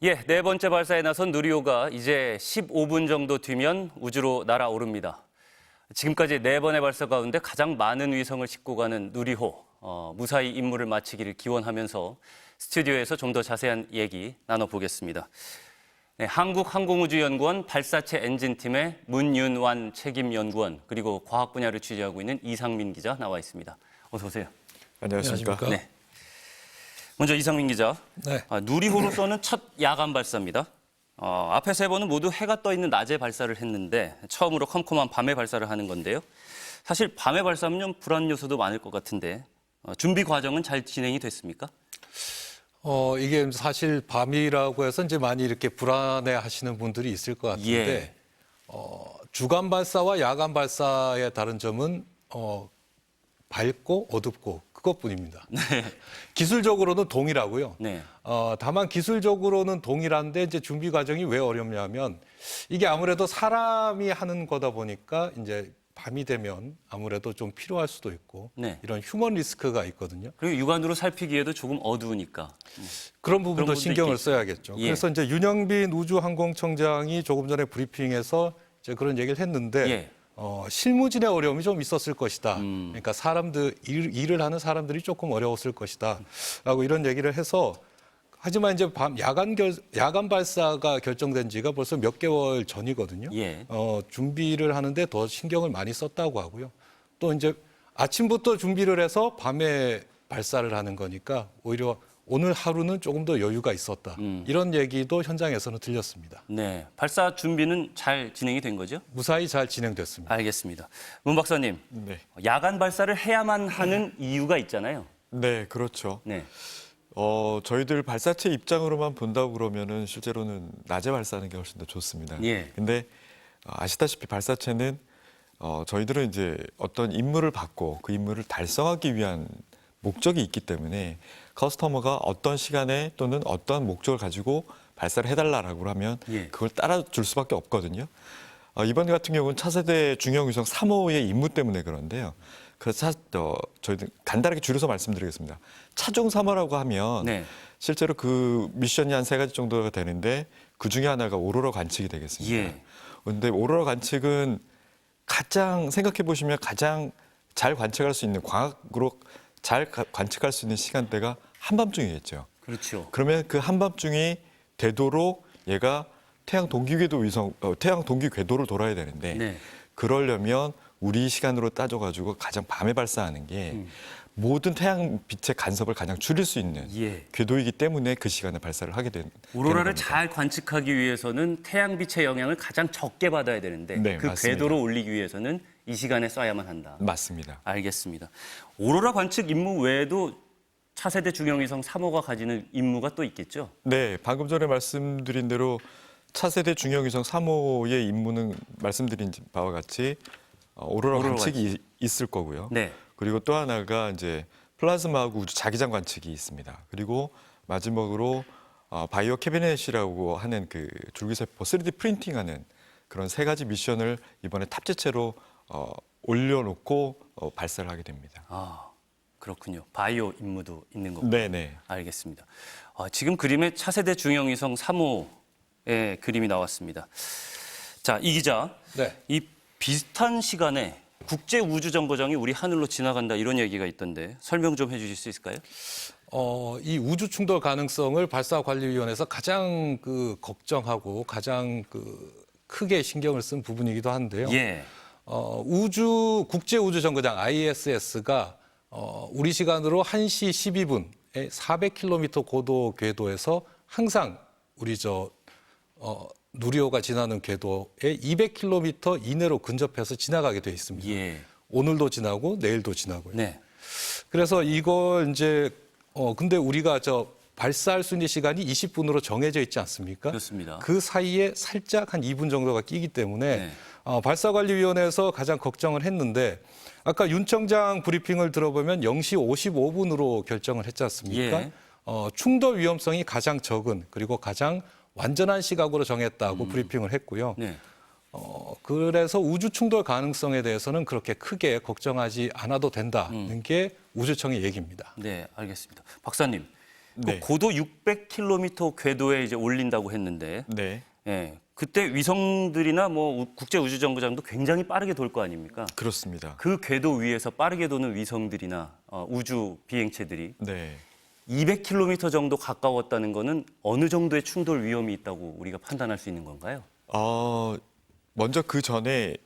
예, 네 번째 발사에 나선 누리호가 이제 15분 정도 뒤면 우주로 날아오릅니다. 지금까지 네 번의 발사 가운데 가장 많은 위성을 싣고 가는 누리호, 무사히 임무를 마치기를 기원하면서 스튜디오에서 좀 더 자세한 얘기 나눠보겠습니다. 네, 한국항공우주연구원 발사체 엔진팀의 문윤완 책임연구원, 그리고 과학 분야를 취재하고 있는 이상민 기자 나와 있습니다. 어서 오세요. 안녕하십니까. 네. 먼저 이상민 기자, 네. 누리호로서는 첫 야간 발사입니다. 앞에 세 번은 모두 해가 떠 있는 낮에 발사를 했는데 처음으로 컴컴한 밤에 발사를 하는 건데요. 사실 밤에 발사하면 좀 불안 요소도 많을 것 같은데 준비 과정은 잘 진행이 됐습니까? 이게 사실 밤이라고 해서 이제 많이 이렇게 불안해 하시는 분들이 있을 것 같은데, 주간 발사와 야간 발사의 다른 점은, 밝고 어둡고 그것뿐입니다. 네. 기술적으로는 동일하고요. 네. 다만 기술적으로는 동일한데 이제 준비 과정이 왜 어렵냐면 이게 아무래도 사람이 하는 거다 보니까 이제 밤이 되면 아무래도 좀 필요할 수도 있고 네. 이런 휴먼 리스크가 있거든요. 그리고 육안으로 살피기에도 조금 어두우니까. 그런 부분도 부분도 신경을 있겠죠. 써야겠죠. 예. 그래서 이제 윤영빈 우주항공청장이 조금 전에 브리핑에서 이제 그런 얘기를 했는데 예. 실무진의 어려움이 좀 있었을 것이다. 그러니까 일을 하는 사람들이 조금 어려웠을 것이다. 라고 이런 얘기를 해서 하지만 이제 야간 발사가 결정된 지가 벌써 몇 개월 전이거든요. 예. 준비를 하는데 더 신경을 많이 썼다고 하고요. 또 이제 아침부터 준비를 해서 밤에 발사를 하는 거니까 오히려 오늘 하루는 조금 더 여유가 있었다. 이런 얘기도 현장에서는 들렸습니다. 네. 발사 준비는 잘 진행이 된 거죠? 무사히 잘 진행됐습니다. 알겠습니다. 문 박사님, 네. 야간 발사를 해야만 하는 이유가 있잖아요. 네, 그렇죠. 네. 저희들 발사체 입장으로만 본다고 그러면은 실제로는 낮에 발사하는 게 훨씬 더 좋습니다. 예. 근데 아시다시피 발사체는 저희들은 이제 어떤 임무를 받고 그 임무를 달성하기 위한 목적이 있기 때문에 커스터머가 어떤 시간에 또는 어떤 목적을 가지고 발사를 해달라고 하면 예. 그걸 따라줄 수밖에 없거든요. 이번 같은 경우는 차세대 중형위성 3호의 임무 때문에 그런데요. 그래서 저희들 간단하게 줄여서 말씀드리겠습니다. 차종 3호라고 하면 네. 실제로 그 미션이 한 3가지 정도가 되는데 그 중에 하나가 오로라 관측이 되겠습니다. 예. 그런데 오로라 관측은 가장 생각해 보시면 가장 잘 관측할 수 있는 광학으로 잘 관측할 수 있는 시간대가 한밤중이겠죠. 그렇죠. 그러면 그 한밤중이 되도록 얘가 태양 동기 궤도를 돌아야 되는데 네. 그러려면 우리 시간으로 따져가지고 가장 밤에 발사하는 게 모든 태양 빛의 간섭을 가장 줄일 수 있는 예. 궤도이기 때문에 그 시간에 발사를 하게 되는 오로라를 겁니다. 잘 관측하기 위해서는 태양빛의 영향을 가장 적게 받아야 되는데 네, 그 맞습니다. 궤도로 올리기 위해서는 이 시간에 쏴야만 한다. 맞습니다. 알겠습니다. 오로라 관측 임무 외에도 차세대 중형위성 3호가 가지는 임무가 또 있겠죠? 네, 방금 전에 말씀드린 대로 차세대 중형위성 3호의 임무는 말씀드린 바와 같이 오로라 관측이 있을 거고요. 네. 그리고 또 하나가 이제 플라즈마하고 우주 자기장 관측이 있습니다. 그리고 마지막으로 바이오 캐비넷이라고 하는 그 줄기세포 3D 프린팅하는 그런 3가지 미션을 이번에 탑재체로 올려놓고 발사를 하게 됩니다. 아, 그렇군요. 바이오 임무도 있는 거고. 네네. 알겠습니다. 지금 그림에 차세대 중형위성 3호의 그림이 나왔습니다. 자, 이 기자. 네. 이 비슷한 시간에 국제우주정거장이 우리 하늘로 지나간다 이런 얘기가 있던데 설명 좀 해주실 수 있을까요? 이 우주 충돌 가능성을 발사관리위원회에서 가장 걱정하고 가장 크게 신경을 쓴 부분이기도 한데요. 예. 국제우주정거장 ISS가 우리 시간으로 1시 12분에 400km 고도 궤도에서 항상 우리 누리호가 지나는 궤도에 200km 이내로 근접해서 지나가게 돼 있습니다. 예. 오늘도 지나고 내일도 지나고요. 네. 그래서 이걸 이제 근데 우리가 발사할 수 있는 시간이 20분으로 정해져 있지 않습니까? 그렇습니다. 그 사이에 살짝 한 2분 정도가 끼기 때문에 네. 발사관리위원회에서 가장 걱정을 했는데 아까 윤 청장 브리핑을 들어보면 0시 55분으로 결정을 했지 않습니까? 예. 충돌 위험성이 가장 적은 그리고 가장 완전한 시각으로 정했다고 브리핑을 했고요. 네. 그래서 우주 충돌 가능성에 대해서는 그렇게 크게 걱정하지 않아도 된다는 게 우주청의 얘기입니다. 네, 알겠습니다. 박사님, 네. 그 고도 600km 궤도에 이제 올린다고 했는데, 네. 예, 그때 위성들이나 뭐 국제우주정거장도 굉장히 빠르게 돌 거 아닙니까? 그렇습니다. 그 궤도 위에서 빠르게 도는 위성들이나 우주 비행체들이 네. 200km 정도 가까웠다는 거는 어느 정도의 충돌 위험이 있다고 우리가 판단할 수 있는 건가요? 먼저 그 전에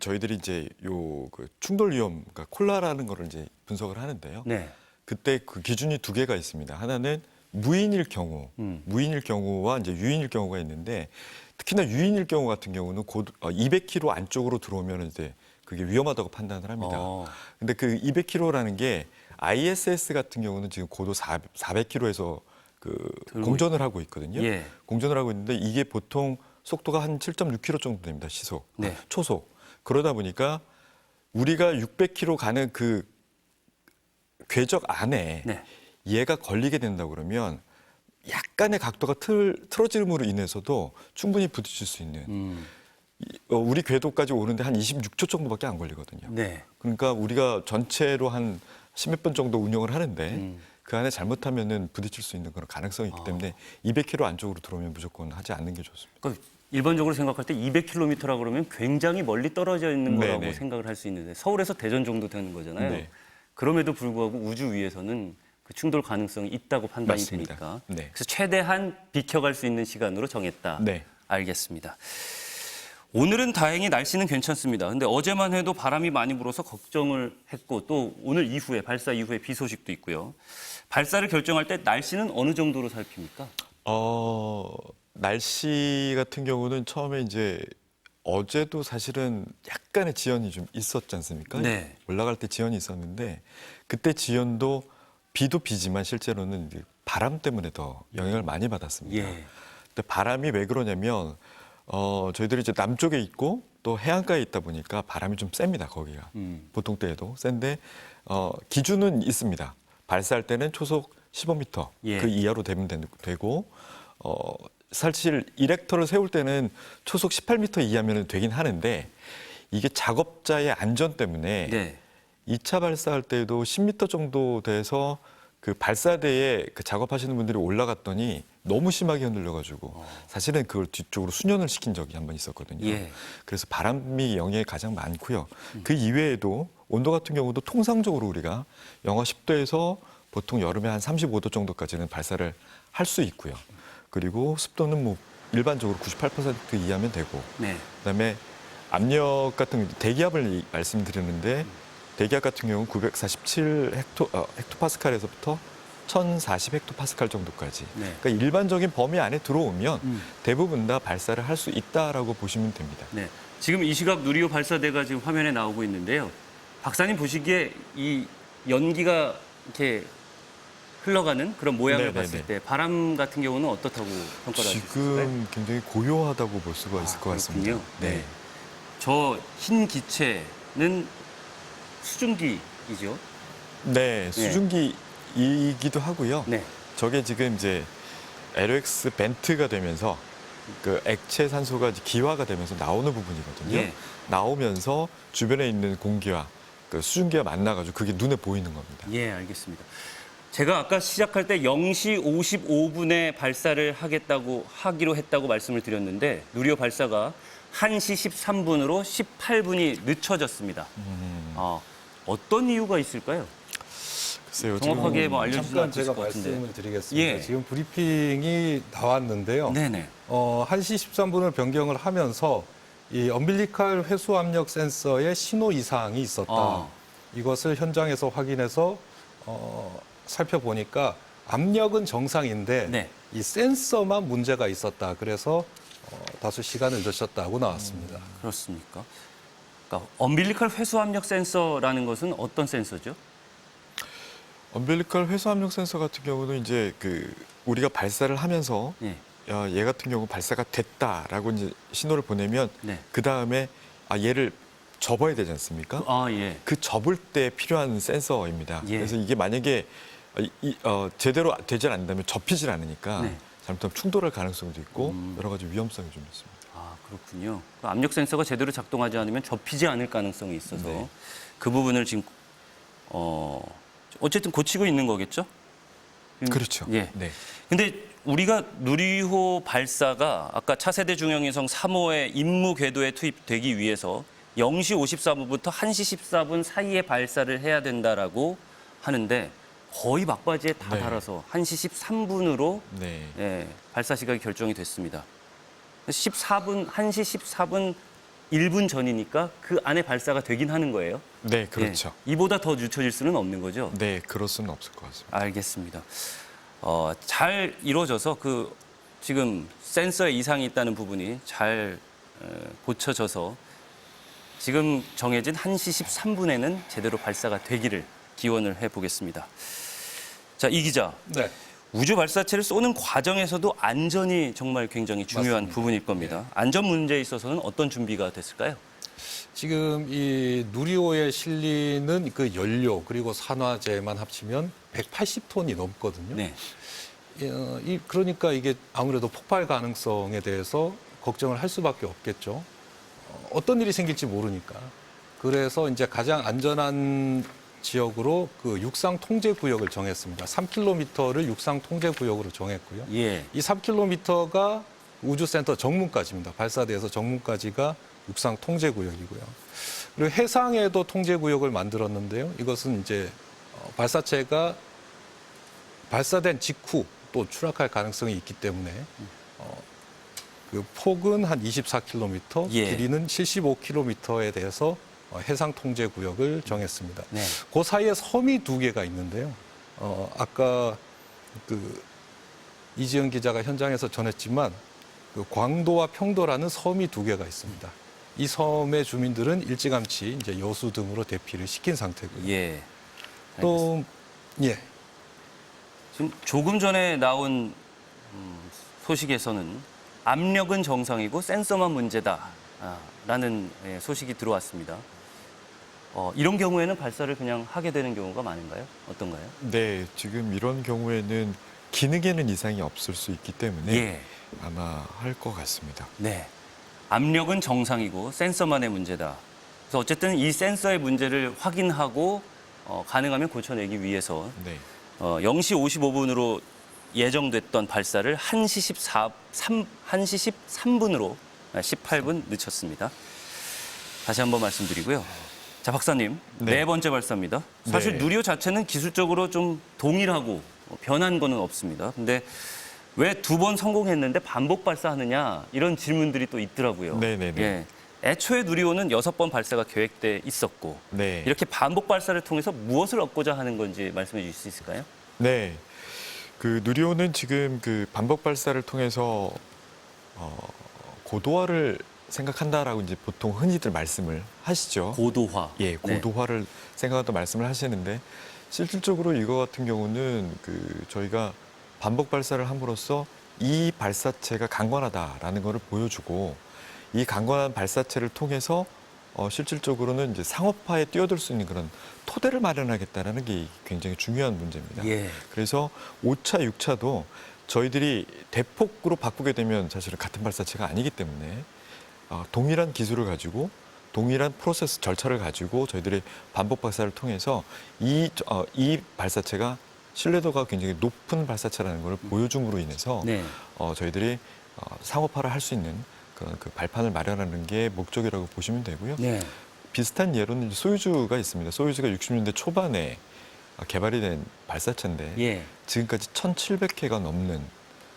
저희들이 이제 그 충돌 위험, 그러니까 콜라라는 거를 이제 분석을 하는데요. 네. 그때 그 기준이 두 개가 있습니다. 하나는 무인일 경우와 이제 유인일 경우가 있는데 특히나 유인일 경우 같은 경우는 200km 안쪽으로 들어오면 이제 그게 위험하다고 판단을 합니다. 근데 그 200km라는 게 ISS 같은 경우는 지금 고도 400km에서 공전을 하고 있거든요. 예. 공전을 하고 있는데 이게 보통 속도가 한 7.6km 정도 됩니다. 시속, 네. 초속. 그러다 보니까 우리가 600km 가는 그 궤적 안에 네. 얘가 걸리게 된다 그러면 약간의 각도가 틀어짐으로 인해서도 충분히 부딪힐 수 있는 우리 궤도까지 오는데 한 26초 정도밖에 안 걸리거든요. 네. 그러니까 우리가 전체로 한 10몇 번 정도 운영을 하는데 그 안에 잘못하면은 부딪힐 수 있는 그런 가능성이 있기 때문에 200km 안쪽으로 들어오면 무조건 하지 않는 게 좋습니다. 그러니까 일반적으로 생각할 때 200km라 그러면 굉장히 멀리 떨어져 있는 거라고 네네. 생각을 할 수 있는데 서울에서 대전 정도 되는 거잖아요. 네. 그럼에도 불구하고 우주 위에서는 그 충돌 가능성이 있다고 판단이 맞습니다. 되니까 네. 그래서 최대한 비켜갈 수 있는 시간으로 정했다. 네. 알겠습니다. 오늘은 다행히 날씨는 괜찮습니다. 근데 어제만 해도 바람이 많이 불어서 걱정을 했고 또 오늘 이후에 발사 이후에 비 소식도 있고요. 발사를 결정할 때 날씨는 어느 정도로 살핍니까? 날씨 같은 경우는 처음에 이제 어제도 사실은 약간의 지연이 좀 있었지 않습니까? 네. 올라갈 때 지연이 있었는데 그때 지연도 비도 비지만 실제로는 이제 바람 때문에 더 영향을 많이 받았습니다. 예. 근데 바람이 왜 그러냐면 저희들이 이제 남쪽에 있고 또 해안가에 있다 보니까 바람이 좀 셉니다. 거기가 보통 때에도 센데 기준은 있습니다. 발사할 때는 초속 15m 예. 그 이하로 되면 되고 사실 이렉터를 세울 때는 초속 18m 이하면 되긴 하는데 이게 작업자의 안전 때문에 네. 2차 발사할 때도 10m 정도 돼서 그 발사대에 그 작업하시는 분들이 올라갔더니 너무 심하게 흔들려가지고 사실은 그걸 뒤쪽으로 수년을 시킨 적이 한 번 있었거든요. 예. 그래서 바람이 영향이 가장 많고요. 그 이외에도 온도 같은 경우도 통상적으로 우리가 영하 10도에서 보통 여름에 한 35도 정도까지는 발사를 할 수 있고요. 그리고 습도는 뭐 일반적으로 98% 이하면 되고 네. 그다음에 압력 같은 대기압을 말씀드렸는데 대기압 같은 경우는 947 헥토파스칼에서부터 1040 헥토파스칼 정도까지. 네. 그러니까 일반적인 범위 안에 들어오면 대부분 다 발사를 할 수 있다라고 보시면 됩니다. 네. 지금 이 시각 누리호 발사대가 지금 화면에 나오고 있는데요. 박사님 보시기에 이 연기가 이렇게 흘러가는 그런 모양을 네네네. 봤을 때 바람 같은 경우는 어떻다고 평가를 하실 수 있을까요? 지금 굉장히 고요하다고 볼 수가 있을 것 같습니다. 그렇군요. 네. 저 흰 기체는 수증기이죠. 네, 수증기이기도 하고요. 네. 저게 지금 이제 LOX 벤트가 되면서 그 액체 산소가 이제 기화가 되면서 나오는 부분이거든요. 예. 나오면서 주변에 있는 공기와 그 수증기가 만나가지고 그게 눈에 보이는 겁니다. 예, 알겠습니다. 제가 아까 시작할 때 0시 55분에 발사를 하기로 했다고 말씀을 드렸는데 누리호 발사가 1시 13분으로 18분이 늦춰졌습니다. 어떤 이유가 있을까요? 글쎄요, 정확하게 뭐 알려주시면 잠깐 안 되실 제가 것 같은데. 말씀을 드리겠습니다. 예. 지금 브리핑이 나왔는데요. 네네. 1시 13분을 변경을 하면서 이 엄빌리칼 회수 압력 센서에 신호 이상이 있었다. 이것을 현장에서 확인해서 살펴보니까 압력은 정상인데 네. 이 센서만 문제가 있었다. 그래서 다소 시간을 늦췄다고 나왔습니다. 그렇습니까? 그러니까 엄빌리컬 회수 압력 센서라는 것은 어떤 센서죠? 엄빌리컬 회수 압력 센서 같은 경우는 이제 그 우리가 발사를 하면서 네. 얘 같은 경우 발사가 됐다라고 이제 신호를 보내면 네. 그 다음에 얘를 접어야 되지 않습니까? 예. 그 접을 때 필요한 센서입니다. 예. 그래서 이게 만약에 제대로 되지 않는다면 접히질 않으니까 네. 잘못하면 충돌할 가능성도 있고 여러 가지 위험성이 좀 있습니다. 그렇군요. 그 압력 센서가 제대로 작동하지 않으면 접히지 않을 가능성이 있어서 네. 그 부분을 지금 어쨌든 고치고 있는 거겠죠? 그렇죠. 예. 네. 근데 우리가 누리호 발사가 아까 차세대 중형위성 3호의 임무 궤도에 투입되기 위해서 0시 54분부터 1시 14분 사이에 발사를 해야 된다라고 하는데 거의 막바지에 다 네. 달아서 1시 13분으로 네. 예, 발사 시각이 결정이 됐습니다. 1시 14분 1분 전이니까 그 안에 발사가 되긴 하는 거예요. 네, 그렇죠. 예, 이보다 더 늦춰질 수는 없는 거죠. 네, 그럴 수는 없을 것 같습니다. 알겠습니다. 잘 이루어져서 그 지금 센서에 이상이 있다는 부분이 잘 고쳐져서 지금 정해진 1시 13분에는 제대로 발사가 되기를 기원을 해보겠습니다. 자, 이 기자. 네. 우주 발사체를 쏘는 과정에서도 안전이 정말 굉장히 중요한 맞습니다. 부분일 겁니다. 안전 문제에 있어서는 어떤 준비가 됐을까요? 지금 이 누리호에 실리는 그 연료 그리고 산화제만 합치면 180톤이 넘거든요. 네. 그러니까 이게 아무래도 폭발 가능성에 대해서 걱정을 할 수밖에 없겠죠. 어떤 일이 생길지 모르니까. 그래서 이제 가장 안전한 지역으로 그 육상 통제 구역을 정했습니다. 3km를 육상 통제 구역으로 정했고요. 예. 이 3km가 우주센터 정문까지입니다. 발사대에서 정문까지가 육상 통제 구역이고요. 그리고 해상에도 통제 구역을 만들었는데요. 이것은 이제 발사체가 발사된 직후 또 추락할 가능성이 있기 때문에 그 폭은 한 24km, 예. 길이는 75km에 대해서 해상 통제 구역을 정했습니다. 네. 그 사이에 섬이 두 개가 있는데요. 아까 그 이지영 기자가 현장에서 전했지만 그 광도와 평도라는 섬이 두 개가 있습니다. 이 섬의 주민들은 일찌감치 이제 여수 등으로 대피를 시킨 상태고요. 예. 또 예. 지금 조금 전에 나온 소식에서는 압력은 정상이고 센서만 문제다라는 소식이 들어왔습니다. 이런 경우에는 발사를 그냥 하게 되는 경우가 많은가요? 어떤가요? 네, 지금 이런 경우에는 기능에는 이상이 없을 수 있기 때문에 예. 아마 할 것 같습니다. 네. 압력은 정상이고 센서만의 문제다. 그래서 어쨌든 이 센서의 문제를 확인하고 가능하면 고쳐내기 위해서 네. 0시 55분으로 예정됐던 발사를 1시 13분으로 18분 늦췄습니다. 다시 한번 말씀드리고요. 자, 박사님, 네. 네 번째 발사입니다. 사실 네. 누리호 자체는 기술적으로 좀 동일하고 변한 거는 없습니다. 근데 왜 두 번 성공했는데 반복 발사하느냐 이런 질문들이 또 있더라고요. 네네네. 예. 애초에 누리호는 6번 발사가 계획돼 있었고 네. 이렇게 반복 발사를 통해서 무엇을 얻고자 하는 건지 말씀해 주실 수 있을까요? 네. 그 누리호는 지금 그 반복 발사를 통해서 고도화를 생각한다라고 이제 보통 흔히들 말씀을 하시죠. 고도화. 예, 네. 고도화를 생각한다 말씀을 하시는데 실질적으로 이거 같은 경우는 그 저희가 반복 발사를 함으로써 이 발사체가 강건하다라는 것을 보여주고 이 강건한 발사체를 통해서 실질적으로는 이제 상업화에 뛰어들 수 있는 그런 토대를 마련하겠다라는 게 굉장히 중요한 문제입니다. 예. 그래서 5차, 6차도 저희들이 대폭으로 바꾸게 되면 사실은 같은 발사체가 아니기 때문에 동일한 기술을 가지고 동일한 프로세스 절차를 가지고 저희들이 반복 발사를 통해서 이 발사체가 신뢰도가 굉장히 높은 발사체라는 걸 보여줌으로 인해서 네. 저희들이 상업화를 할 수 있는 그런 그 발판을 마련하는 게 목적이라고 보시면 되고요. 네. 비슷한 예로는 소유주가 있습니다. 소유주가 60년대 초반에 개발이 된 발사체인데 예. 지금까지 1,700회가 넘는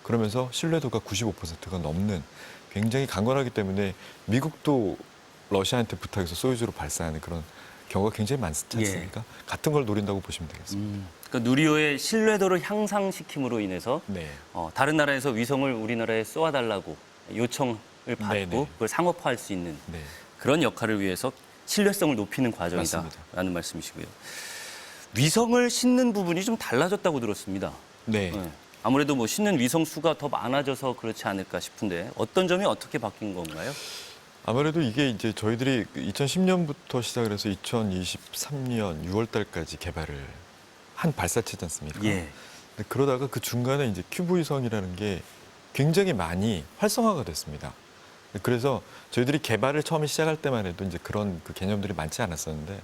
그러면서 신뢰도가 95%가 넘는 굉장히 강건하기 때문에 미국도 러시아한테 부탁해서 소유주로 발사하는 그런 경우가 굉장히 많지 않습니까? 같은 걸 노린다고 보시면 되겠습니다. 그러니까 누리호의 신뢰도를 향상시킴으로 인해서 네. 다른 나라에서 위성을 우리나라에 쏘아달라고 요청을 받고 네네. 그걸 상업화할 수 있는 네. 그런 역할을 위해서 신뢰성을 높이는 맞습니다. 과정이다라는 말씀이시고요. 위성을 싣는 부분이 좀 달라졌다고 들었습니다. 네. 네. 아무래도 뭐 싣는 위성 수가 더 많아져서 그렇지 않을까 싶은데 어떤 점이 어떻게 바뀐 건가요? 아무래도 이게 이제 저희들이 2010년부터 시작을 해서 2023년 6월 달까지 개발을 한 발사체지 않습니까? 예. 근데 그러다가 그 중간에 이제 큐브 위성이라는 게 굉장히 많이 활성화가 됐습니다. 그래서 저희들이 개발을 처음에 시작할 때만 해도 이제 그런 그 개념들이 많지 않았었는데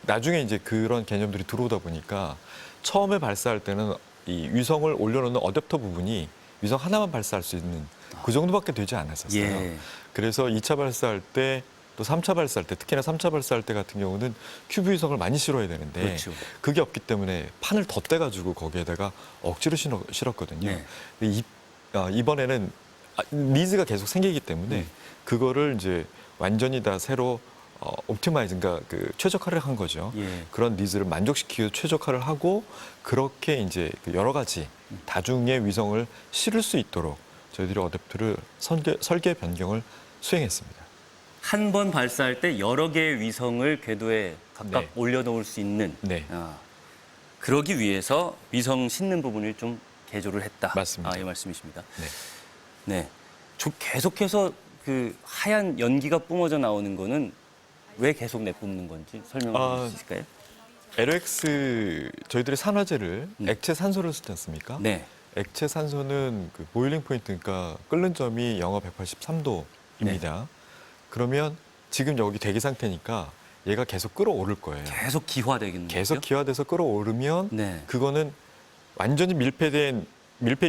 나중에 이제 그런 개념들이 들어오다 보니까 처음에 발사할 때는 이 위성을 올려놓는 어댑터 부분이 위성 하나만 발사할 수 있는 그 정도밖에 되지 않았었어요. 예. 그래서 2차 발사할 때 또 3차 발사할 때 특히나 3차 발사할 때 같은 경우는 큐브 위성을 많이 실어야 되는데 그렇죠. 그게 없기 때문에 판을 덧대가지고 거기에다가 억지로 실었거든요. 네. 근데 이번에는 니즈가 계속 생기기 때문에 그거를 이제 완전히 다 새로 옵티마이즈, 그러니까 그 최적화를 한 거죠. 예. 그런 니즈를 만족시키기 위해서 최적화를 하고 그렇게 이제 그 여러 가지 다중의 위성을 실을 수 있도록 저희들이 어댑터를 설계 변경을 수행했습니다. 한 번 발사할 때 여러 개의 위성을 궤도에 각각 네. 올려놓을 수 있는 네. 그러기 위해서 위성 싣는 부분을 좀 개조를 했다. 맞습니다. 이 말씀이십니다. 네. 네. 계속해서 그 하얀 연기가 뿜어져 나오는 거는 왜 계속 내뿜는 건지 설명해 주실까요? LOX 저희들이 산화제를 액체 산소를 쓰지 않습니까? 네. 액체 산소는 그 보일링 포인트, 그러니까 끓는 점이 영하 183도입니다. 그러면 지금 여기 대기 상태니까 얘가 계속 끓어오를 거예요. 계속 기화되겠는 계속 거죠? 기화돼서 끓어오르면 네. 그거는 완전히 밀폐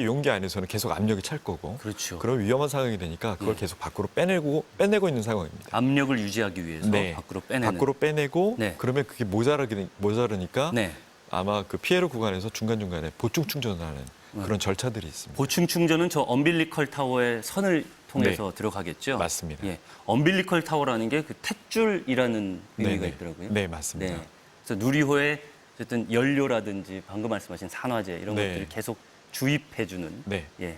용기 안에서는 계속 압력이 찰 거고 그렇죠. 그런 위험한 상황이 되니까 그걸 네. 계속 밖으로 빼내고 있는 상황입니다. 압력을 유지하기 위해서 네. 밖으로 빼내는. 밖으로 빼내고 네. 그러면 그게 모자르니까 네. 아마 그 피해로 구간에서 중간중간에 보충 충전하는 그런 절차들이 있습니다. 보충 충전은 저 엄빌리컬 타워의 선을 통해서 들어가겠죠? 맞습니다. 예. 엄빌리컬 타워라는 게 그 탯줄이라는 의미가 네네. 있더라고요. 네, 맞습니다. 그래서 누리호에 어쨌든 연료라든지 방금 말씀하신 산화제 이런 네. 것들을 계속 주입해주는 네, 예.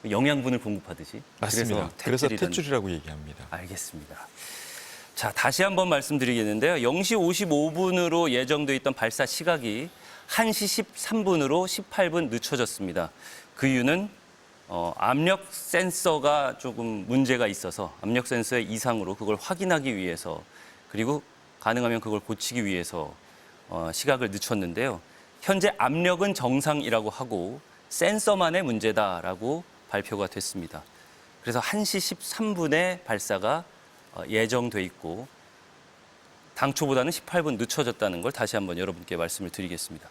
영양분을 공급하듯이. 맞습니다. 그래서 탯줄이라는- 탯줄이라고 얘기합니다. 알겠습니다. 자, 다시 한번 말씀드리겠는데요. 0시 55분으로 예정돼 있던 발사 시각이 1시 13분으로 18분 늦춰졌습니다. 그 이유는 압력 센서가 조금 문제가 있어서 압력 센서의 이상으로 그걸 확인하기 위해서 그리고 가능하면 그걸 고치기 위해서 시각을 늦췄는데요. 현재 압력은 정상이라고 하고 센서만의 문제다라고 발표가 됐습니다. 그래서 1시 13분에 발사가 예정돼 있고 당초보다는 18분 늦춰졌다는 걸 다시 한번 여러분께 말씀을 드리겠습니다.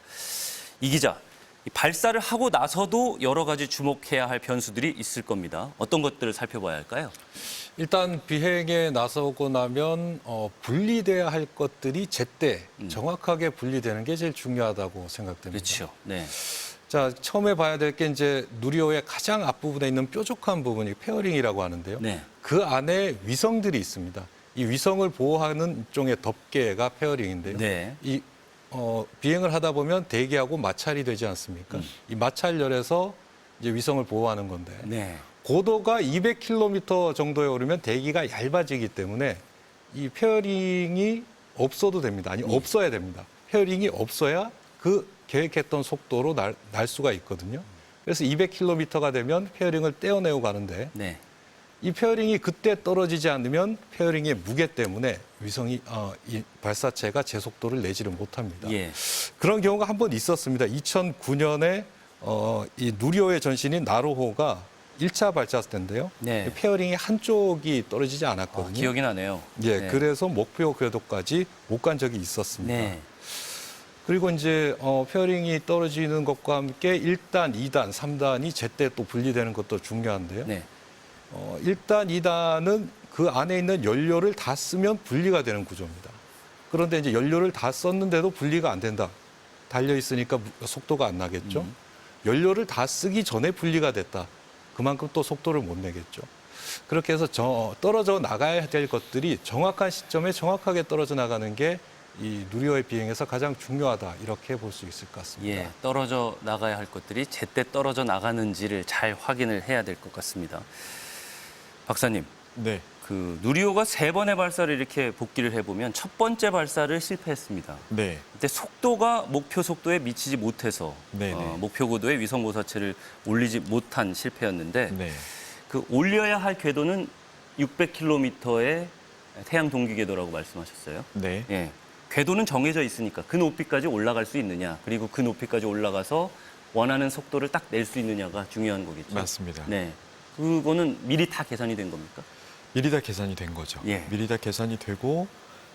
이 기자, 이 발사를 하고 나서도 여러 가지 주목해야 할 변수들이 있을 겁니다. 어떤 것들을 살펴봐야 할까요? 일단 비행에 나서고 나면 분리돼야 할 것들이 제때 정확하게 분리되는 게 제일 중요하다고 생각됩니다. 그렇죠. 네. 자, 처음에 봐야 될 게 이제 누리호의 가장 앞부분에 있는 뾰족한 부분이 페어링이라고 하는데요. 네. 그 안에 위성들이 있습니다. 이 위성을 보호하는 일종의 덮개가 페어링인데요. 네. 이 비행을 하다 보면 대기하고 마찰이 되지 않습니까? 이 마찰열에서 이제 위성을 보호하는 건데 네. 고도가 200km 정도에 오르면 대기가 얇아지기 때문에 이 페어링이 없어도 됩니다. 아니 없어야 됩니다. 페어링이 없어야 그 계획했던 속도로 날 수가 있거든요. 그래서 200km가 되면 페어링을 떼어내고 가는데 네. 이 페어링이 그때 떨어지지 않으면 페어링의 무게 때문에 위성이 이 발사체가 제 속도를 내지를 못합니다. 예. 그런 경우가 한 번 있었습니다. 2009년에 이 누리호의 전신인 나로호가 1차 발사 때인데요. 네. 페어링이 한쪽이 떨어지지 않았거든요. 기억이 나네요. 예, 네. 그래서 목표 궤도까지 못 간 적이 있었습니다. 네. 그리고 이제 페어링이 떨어지는 것과 함께 1단, 2단, 3단이 제때 또 분리되는 것도 중요한데요. 네. 1단, 2단은 그 안에 있는 연료를 다 쓰면 분리가 되는 구조입니다. 그런데 이제 연료를 다 썼는데도 분리가 안 된다. 달려 있으니까 속도가 안 나겠죠. 연료를 다 쓰기 전에 분리가 됐다. 그만큼 또 속도를 못 내겠죠. 그렇게 해서 떨어져 나가야 될 것들이 정확한 시점에 정확하게 떨어져 나가는 게 이 누리호의 비행에서 가장 중요하다. 이렇게 볼 수 있을 것 같습니다. 예, 떨어져 나가야 할 것들이 제때 떨어져 나가는지를 잘 확인을 해야 될 것 같습니다. 박사님, 네, 그 누리호가 3번의 발사를 이렇게 복기를 해보면 첫 번째 발사를 실패했습니다. 네, 그때 속도가 목표 속도에 미치지 못해서 네, 네. 목표 고도에 위성 모사체를 올리지 못한 실패였는데 네, 그 올려야 할 궤도는 600km의 태양 동기 궤도라고 말씀하셨어요. 네. 예. 궤도는 정해져 있으니까 그 높이까지 올라갈 수 있느냐, 그리고 그 높이까지 올라가서 원하는 속도를 딱 낼 수 있느냐가 중요한 거겠죠. 맞습니다. 네. 그거는 미리 다 계산이 된 겁니까? 미리 다 계산이 된 거죠. 예. 미리 다 계산이 되고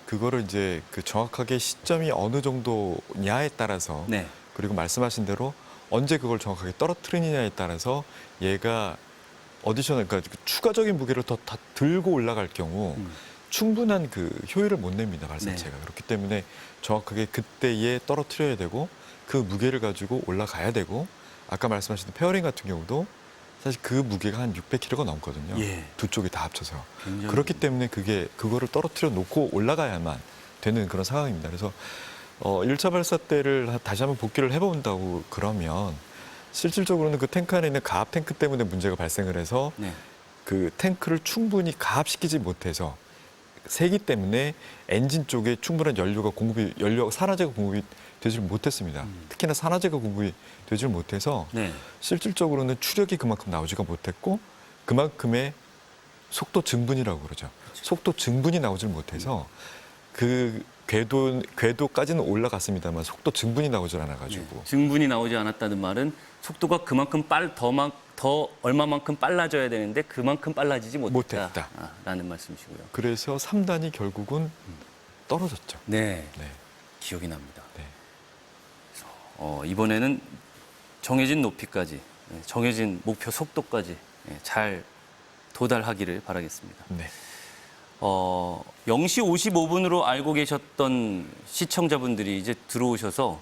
그거를 이제 그 정확하게 시점이 어느 정도냐에 따라서 네. 그리고 말씀하신 대로 언제 그걸 정확하게 떨어뜨리느냐에 따라서 얘가 어디셔널, 그러니까 추가적인 무게를 더 다 들고 올라갈 경우 충분한 그 효율을 못 냅니다, 발사체가. 그렇기 때문에 정확하게 그때에 떨어뜨려야 되고 그 무게를 가지고 올라가야 되고 아까 말씀하신 페어링 같은 경우도 사실 그 무게가 한 600kg가 넘거든요. 예. 두 쪽이 다 합쳐서. 굉장히 그렇기 때문에 그거를 떨어뜨려 놓고 올라가야만 되는 그런 상황입니다. 그래서 1차 발사 때를 다시 한번 복귀를 해본다고 그러면 실질적으로는 그 탱크 안에 있는 가압 탱크 때문에 문제가 발생을 해서 네. 그 탱크를 충분히 가압시키지 못해서 세기 때문에 엔진 쪽에 충분한 산화제가 공급이 되질 못했습니다. 특히나 산화제가 공급이 되질 못해서 네. 실질적으로는 추력이 그만큼 나오지가 못했고 그만큼의 속도 증분이라고 그러죠. 속도 증분이 나오질 못해서 그 궤도까지는 올라갔습니다만 속도 증분이 나오질 않아가지고 증분이 나오지 않았다는 말은 속도가 그만큼 더 얼마만큼 빨라져야 되는데 그만큼 빨라지지 못했다라는 말씀이시고요. 그래서 3단이 결국은 떨어졌죠. 네, 네. 기억이 납니다. 네. 이번에는 정해진 높이까지, 정해진 목표 속도까지 잘 도달하기를 바라겠습니다. 네. 0시 55분으로 알고 계셨던 시청자분들이 이제 들어오셔서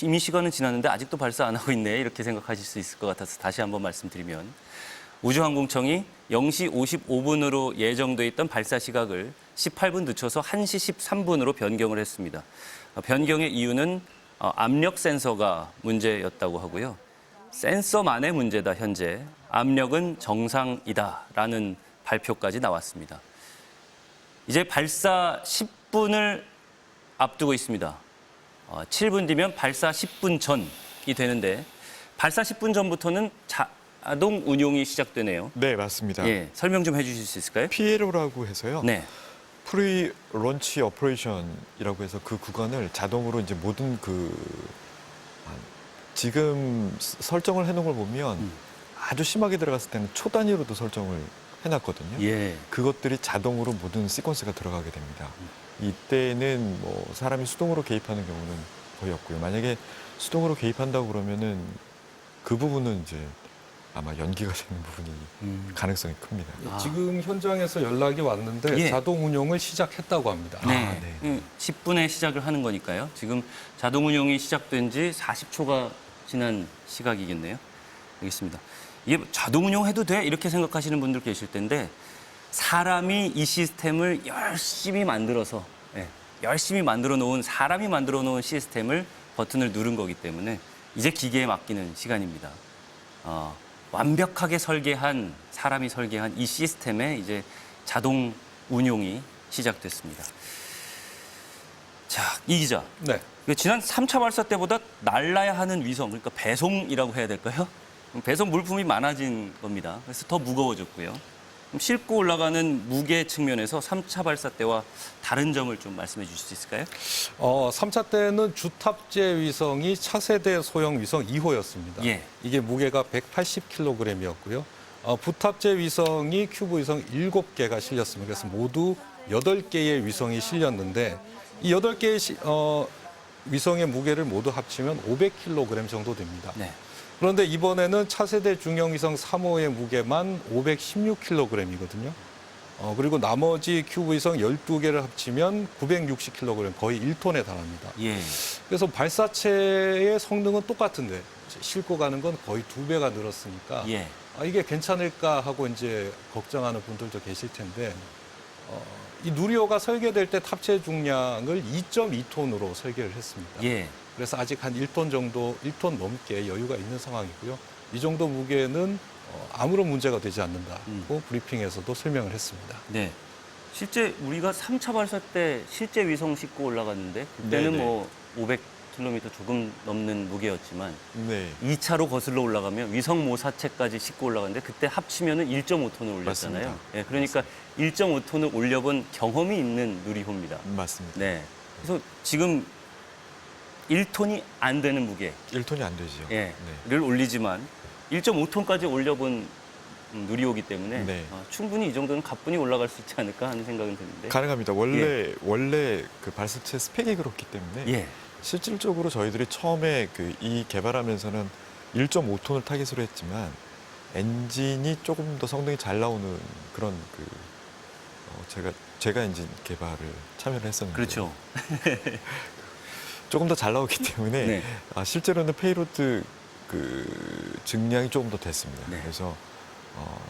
이미 시간은 지났는데 아직도 발사 안 하고 있네 이렇게 생각하실 수 있을 것 같아서 다시 한번 말씀드리면 우주항공청이 0시 55분으로 예정돼 있던 발사 시각을 18분 늦춰서 1시 13분으로 변경을 했습니다. 변경의 이유는 압력 센서가 문제였다고 하고요. 센서만의 문제다 현재. 압력은 정상이다라는 발표까지 나왔습니다. 이제 발사 10분을 앞두고 있습니다. 7분 뒤면 발사 10분 전이 되는데 발사 10분 전부터는 자동 운용이 시작되네요. 네, 맞습니다. 예, 설명 좀 해주실 수 있을까요? PLO라고 해서요. 네. 프리 런치 오퍼레이션이라고 해서 그 구간을 자동으로 이제 모든 지금 설정을 해놓은 걸 보면 아주 심하게 들어갔을 때는 초 단위로도 설정을 해놨거든요. 예. 그것들이 자동으로 모든 시퀀스가 들어가게 됩니다. 이때는 뭐 사람이 수동으로 개입하는 경우는 거의 없고요. 만약에 수동으로 개입한다고 그러면은 그 부분은 이제 아마 연기가 되는 부분이 가능성이 큽니다. 지금 현장에서 연락이 왔는데 예. 자동 운용을 시작했다고 합니다. 네. 네. 10분에 시작을 하는 거니까요. 지금 자동 운용이 시작된 지 40초가 지난 시각이겠네요. 알겠습니다. 이게 자동 운용해도 돼? 이렇게 생각하시는 분들 계실 텐데 사람이 이 시스템을 열심히 만들어서 열심히 만들어 놓은 사람이 만들어 놓은 시스템을 버튼을 누른 거기 때문에 이제 기계에 맡기는 시간입니다. 완벽하게 사람이 설계한 이 시스템의 이제 자동 운용이 시작됐습니다. 자, 이 기자. 네. 지난 3차 발사 때보다 날라야 하는 위성, 그러니까 배송이라고 해야 될까요? 배송 물품이 많아진 겁니다. 그래서 더 무거워졌고요. 싣고 올라가는 무게 측면에서 3차 발사 때와 다른 점을 좀 말씀해 주실 수 있을까요? 3차 때는 주탑재 위성이 차세대 소형 위성 2호였습니다. 예. 이게 무게가 180kg이었고요. 부탑재 위성이 큐브 위성 7개가 실렸습니다. 그래서 모두 8개의 위성이 실렸는데 이 8개의 위성의 무게를 모두 합치면 500kg 정도 됩니다. 네. 그런데 이번에는 차세대 중형위성 3호의 무게만 516kg이거든요. 그리고 나머지 큐브위성 12개를 합치면 960kg, 거의 1톤에 달합니다. 예. 그래서 발사체의 성능은 똑같은데 싣고 가는 건 거의 2배가 늘었으니까 예. 이게 괜찮을까 하고 이제 걱정하는 분들도 계실 텐데 이 누리호가 설계될 때 탑재 중량을 2.2톤으로 설계를 했습니다. 예. 그래서 아직 한 1톤 정도, 1톤 넘게 여유가 있는 상황이고요. 이 정도 무게는 아무런 문제가 되지 않는다고 브리핑에서도 설명을 했습니다. 네. 실제 우리가 3차 발사 때 실제 위성 싣고 올라갔는데 그때는 네네. 뭐 500km 조금 넘는 무게였지만 네. 2차로 거슬러 올라가면 위성 모사체까지 싣고 올라갔는데 그때 합치면은 1.5톤을 올렸잖아요. 맞습니다. 예, 그러니까 1.5톤을 올려본 경험이 있는 누리호입니다. 맞습니다. 네. 그래서 지금 1톤이 안 되는 무게 1톤이 안 되죠. 를 네. 올리지만 1.5톤까지 올려본 누리호기 때문에 네. 충분히 이 정도는 가뿐히 올라갈 수 있지 않을까 하는 생각은 드는데. 가능합니다. 원래 그 발사체 스펙이 그렇기 때문에 예. 실질적으로 저희들이 처음에 이 개발하면서는 1.5톤을 타깃으로 했지만 엔진이 조금 더 성능이 잘 나오는 그런 제가 엔진 개발을 참여를 했었는데 그렇죠. 조금 더 잘 나오기 때문에 네. 실제로는 페이로드 증량이 조금 더 됐습니다. 네. 그래서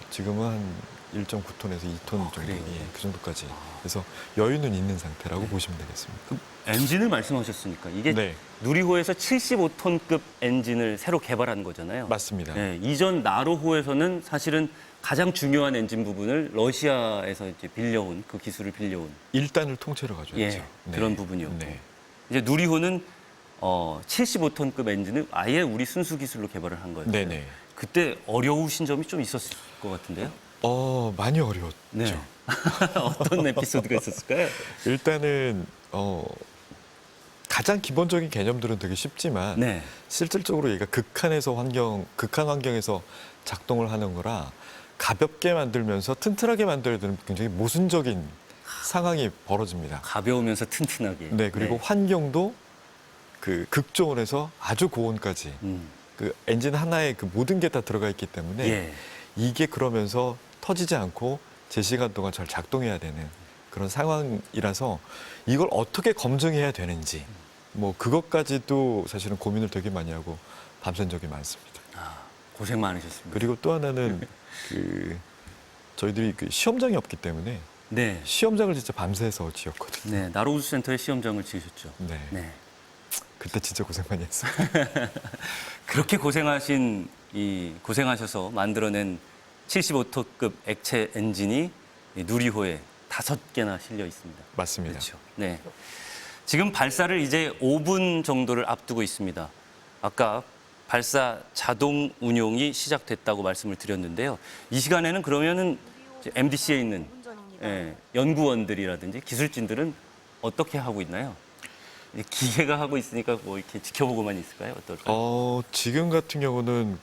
지금은 한 1.9ton에서 2톤 정도, 그래요? 그 정도까지. 그래서 여유는 있는 상태라고 보시면 되겠습니다. 그 엔진을 말씀하셨으니까 이게 네, 누리호에서 75톤급 엔진을 새로 개발한 거잖아요. 맞습니다. 네, 이전 나로호에서는 사실은 가장 중요한 엔진 부분을 러시아에서 이제 빌려온 그 기술을 빌려온 1단을 통째로 가져왔죠. 예, 그런 부분이었고. 네. 이제 누리호는 75톤급 엔진을 아예 우리 순수 기술로 개발을 한 거예요. 네네. 그때 어려우신 점이 좀 있었을 것 같은데요. 많이 어려웠죠. 네. 어떤 에피소드가 있었을까요? 일단은 가장 기본적인 개념들은 되게 쉽지만 네. 실질적으로 얘가 극한 환경에서 작동을 하는 거라 가볍게 만들면서 튼튼하게 만들어야 되는 굉장히 모순적인 상황이 벌어집니다. 가벼우면서 튼튼하게. 네, 그리고 환경도 극저온에서 아주 고온까지 음. 엔진 하나에 모든 게 다 들어가 있기 때문에 예. 이게 그러면서 터지지 않고 제 시간 동안 잘 작동해야 되는 그런 상황이라서 이걸 어떻게 검증해야 되는지 뭐 그것까지도 사실은 고민을 되게 많이 하고 밤샌 적이 많습니다. 고생 많으셨습니다. 그리고 또 하나는 저희들이 시험장이 없기 때문에 네. 시험장을 진짜 밤새서 지었거든요. 네, 나로우주센터에 시험장을 지으셨죠. 네. 네. 그때 진짜 고생 많이 했어요. 그렇게 고생하셔서 만들어낸 75톤급 액체 엔진이 이 누리호에 5개나 실려 있습니다. 맞습니다. 그렇죠. 네. 지금 발사를 이제 5분 정도를 앞두고 있습니다. 아까 발사 자동 운용이 시작됐다고 말씀을 드렸는데요. 이 시간에는 그러면은 이제 MDC에 있는 연구원들이라든지 기술진들은 어떻게 하고 있나요? 기계가 하고 있으니까 뭐 이렇게 지켜보고만 있을까요? 어떨까요? 지금 같은 경우는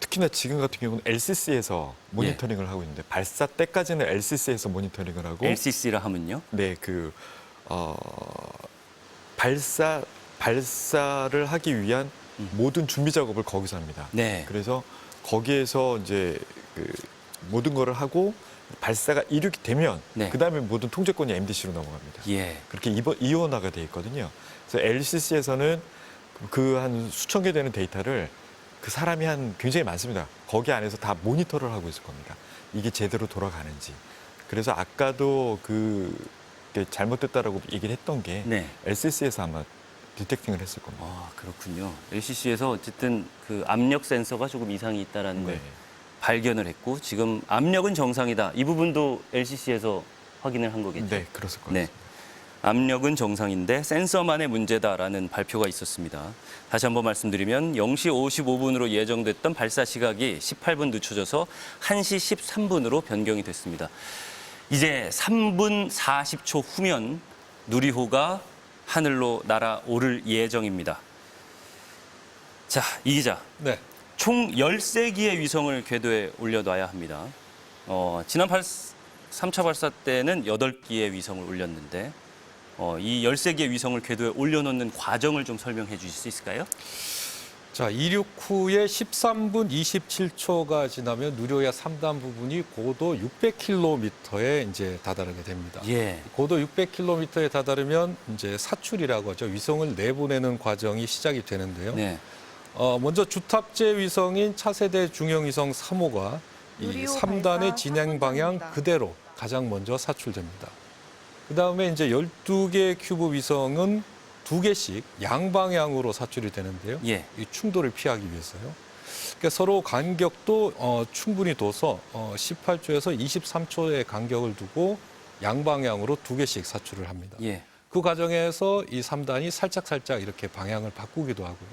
특히나 지금 같은 경우는 LCC에서 모니터링을 하고 있는데 발사 때까지는 LCC에서 모니터링을 하고 LCC라 하면요? 네, 발사를 하기 위한 모든 준비 작업을 거기서 합니다. 네. 그래서 거기에서 이제 모든 거를 하고 발사가 이루게 되면 네. 그다음에 모든 통제권이 MDC로 넘어갑니다. 예. 그렇게 이원화가 돼 있거든요. 그래서 LCC에서는 한 수천 개 되는 데이터를 사람이 굉장히 많습니다. 거기 안에서 다 모니터를 하고 있을 겁니다. 이게 제대로 돌아가는지. 그래서 아까도 그게 잘못됐다라고 얘기를 했던 게 네. LCC에서 아마 디텍팅을 했을 겁니다. 그렇군요. LCC에서 어쨌든 그 압력 센서가 조금 이상이 있다라는 걸 네. 발견을 했고 지금 압력은 정상이다. 이 부분도 LCC에서 확인을 한 거겠죠. 네, 그랬을 것 네. 같습니다. 압력은 정상인데 센서만의 문제다라는 발표가 있었습니다. 다시 한번 말씀드리면 0시 55분으로 예정됐던 발사 시각이 18분 늦춰져서 1시 13분으로 변경이 됐습니다. 이제 3분 40초 후면 누리호가 하늘로 날아오를 예정입니다. 자, 이 기자. 네. 총 13기의 위성을 궤도에 올려놔야 합니다. 지난 3차 발사 때는 8기의 위성을 올렸는데 이 13개의 위성을 궤도에 올려놓는 과정을 좀 설명해 주실 수 있을까요? 자, 이륙 후에 13분 27초가 지나면 누리호의 3단 부분이 고도 600km에 이제 다다르게 됩니다. 예. 고도 600km에 다다르면 이제 사출이라고 하죠. 위성을 내보내는 과정이 시작이 되는데요. 네. 먼저 주탑재 위성인 차세대 중형위성 3호가 이 누리호 3단의 발사 진행 방향 3분 그대로 가장 먼저 사출됩니다. 그다음에 이제 12개 큐브 위성은 2개씩 양방향으로 사출이 되는데요. 예. 이 충돌을 피하기 위해서요. 그러니까 서로 간격도 충분히 둬서 18초에서 23초의 간격을 두고 양방향으로 2개씩 사출을 합니다. 예. 그 과정에서 이 3단이 살짝살짝 이렇게 방향을 바꾸기도 하고요.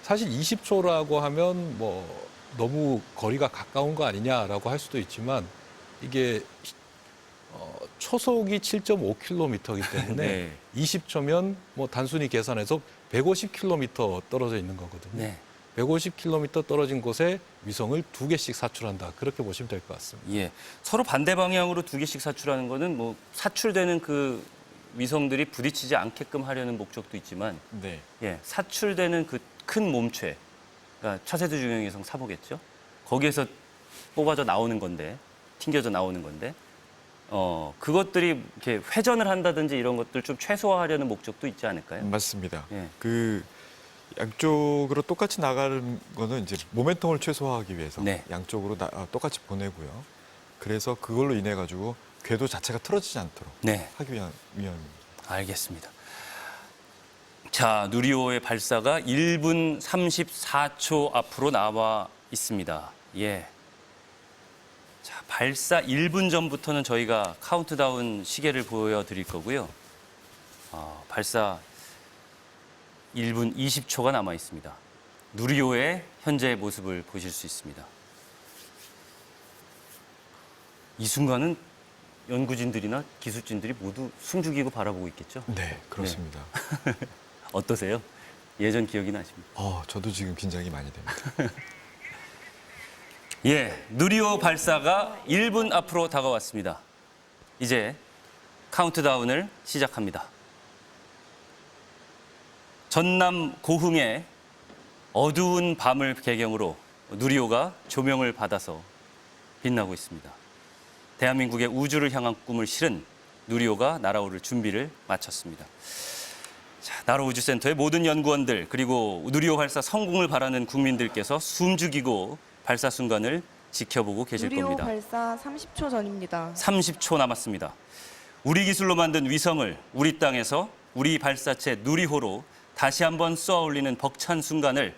사실 20초라고 하면 뭐 너무 거리가 가까운 거 아니냐라고 할 수도 있지만 이게 초속이 7.5km이기 때문에 네. 20초면 뭐 단순히 계산해서 150km 떨어져 있는 거거든요. 네. 150km 떨어진 곳에 위성을 2개씩 사출한다. 그렇게 보시면 될 것 같습니다. 예. 서로 반대 방향으로 2개씩 사출하는 거는 뭐 사출되는 그 위성들이 부딪히지 않게끔 하려는 목적도 있지만 네. 예, 사출되는 그 큰 몸체, 그러니까 차세대 중형위성 사보겠죠. 거기에서 뽑아져 나오는 건데, 튕겨져 나오는 건데, 그것들이 이렇게 회전을 한다든지 이런 것들 좀 최소화하려는 목적도 있지 않을까요? 맞습니다. 예. 그 양쪽으로 똑같이 나가는 거는 이제 모멘텀을 최소화하기 위해서 네. 양쪽으로 똑같이 보내고요. 그래서 그걸로 인해 가지고 궤도 자체가 틀어지지 않도록 네, 하기 위함입니다. 알겠습니다. 자, 누리호의 발사가 1분 34초 앞으로 나와 있습니다. 예. 자, 발사 1분 전부터는 저희가 카운트다운 시계를 보여드릴 거고요. 발사 1분 20초가 남아 있습니다. 누리호의 현재의 모습을 보실 수 있습니다. 이 순간은 연구진들이나 기술진들이 모두 숨죽이고 바라보고 있겠죠? 네, 그렇습니다. 어떠세요? 예전 기억이 나십니까? 저도 지금 긴장이 많이 됩니다. 예, 누리호 발사가 1분 앞으로 다가왔습니다. 이제 카운트다운을 시작합니다. 전남 고흥의 어두운 밤을 배경으로 누리호가 조명을 받아서 빛나고 있습니다. 대한민국의 우주를 향한 꿈을 실은 누리호가 날아오를 준비를 마쳤습니다. 자, 나로우주센터의 모든 연구원들 그리고 누리호 발사 성공을 바라는 국민들께서 숨죽이고 발사 순간을 지켜보고 계실 누리호 겁니다. 발사 30초 전입니다. 30초 남았습니다. 우리 기술로 만든 위성을 우리 땅에서 우리 발사체 누리호로 다시 한번 쏘아 올리는 벅찬 순간을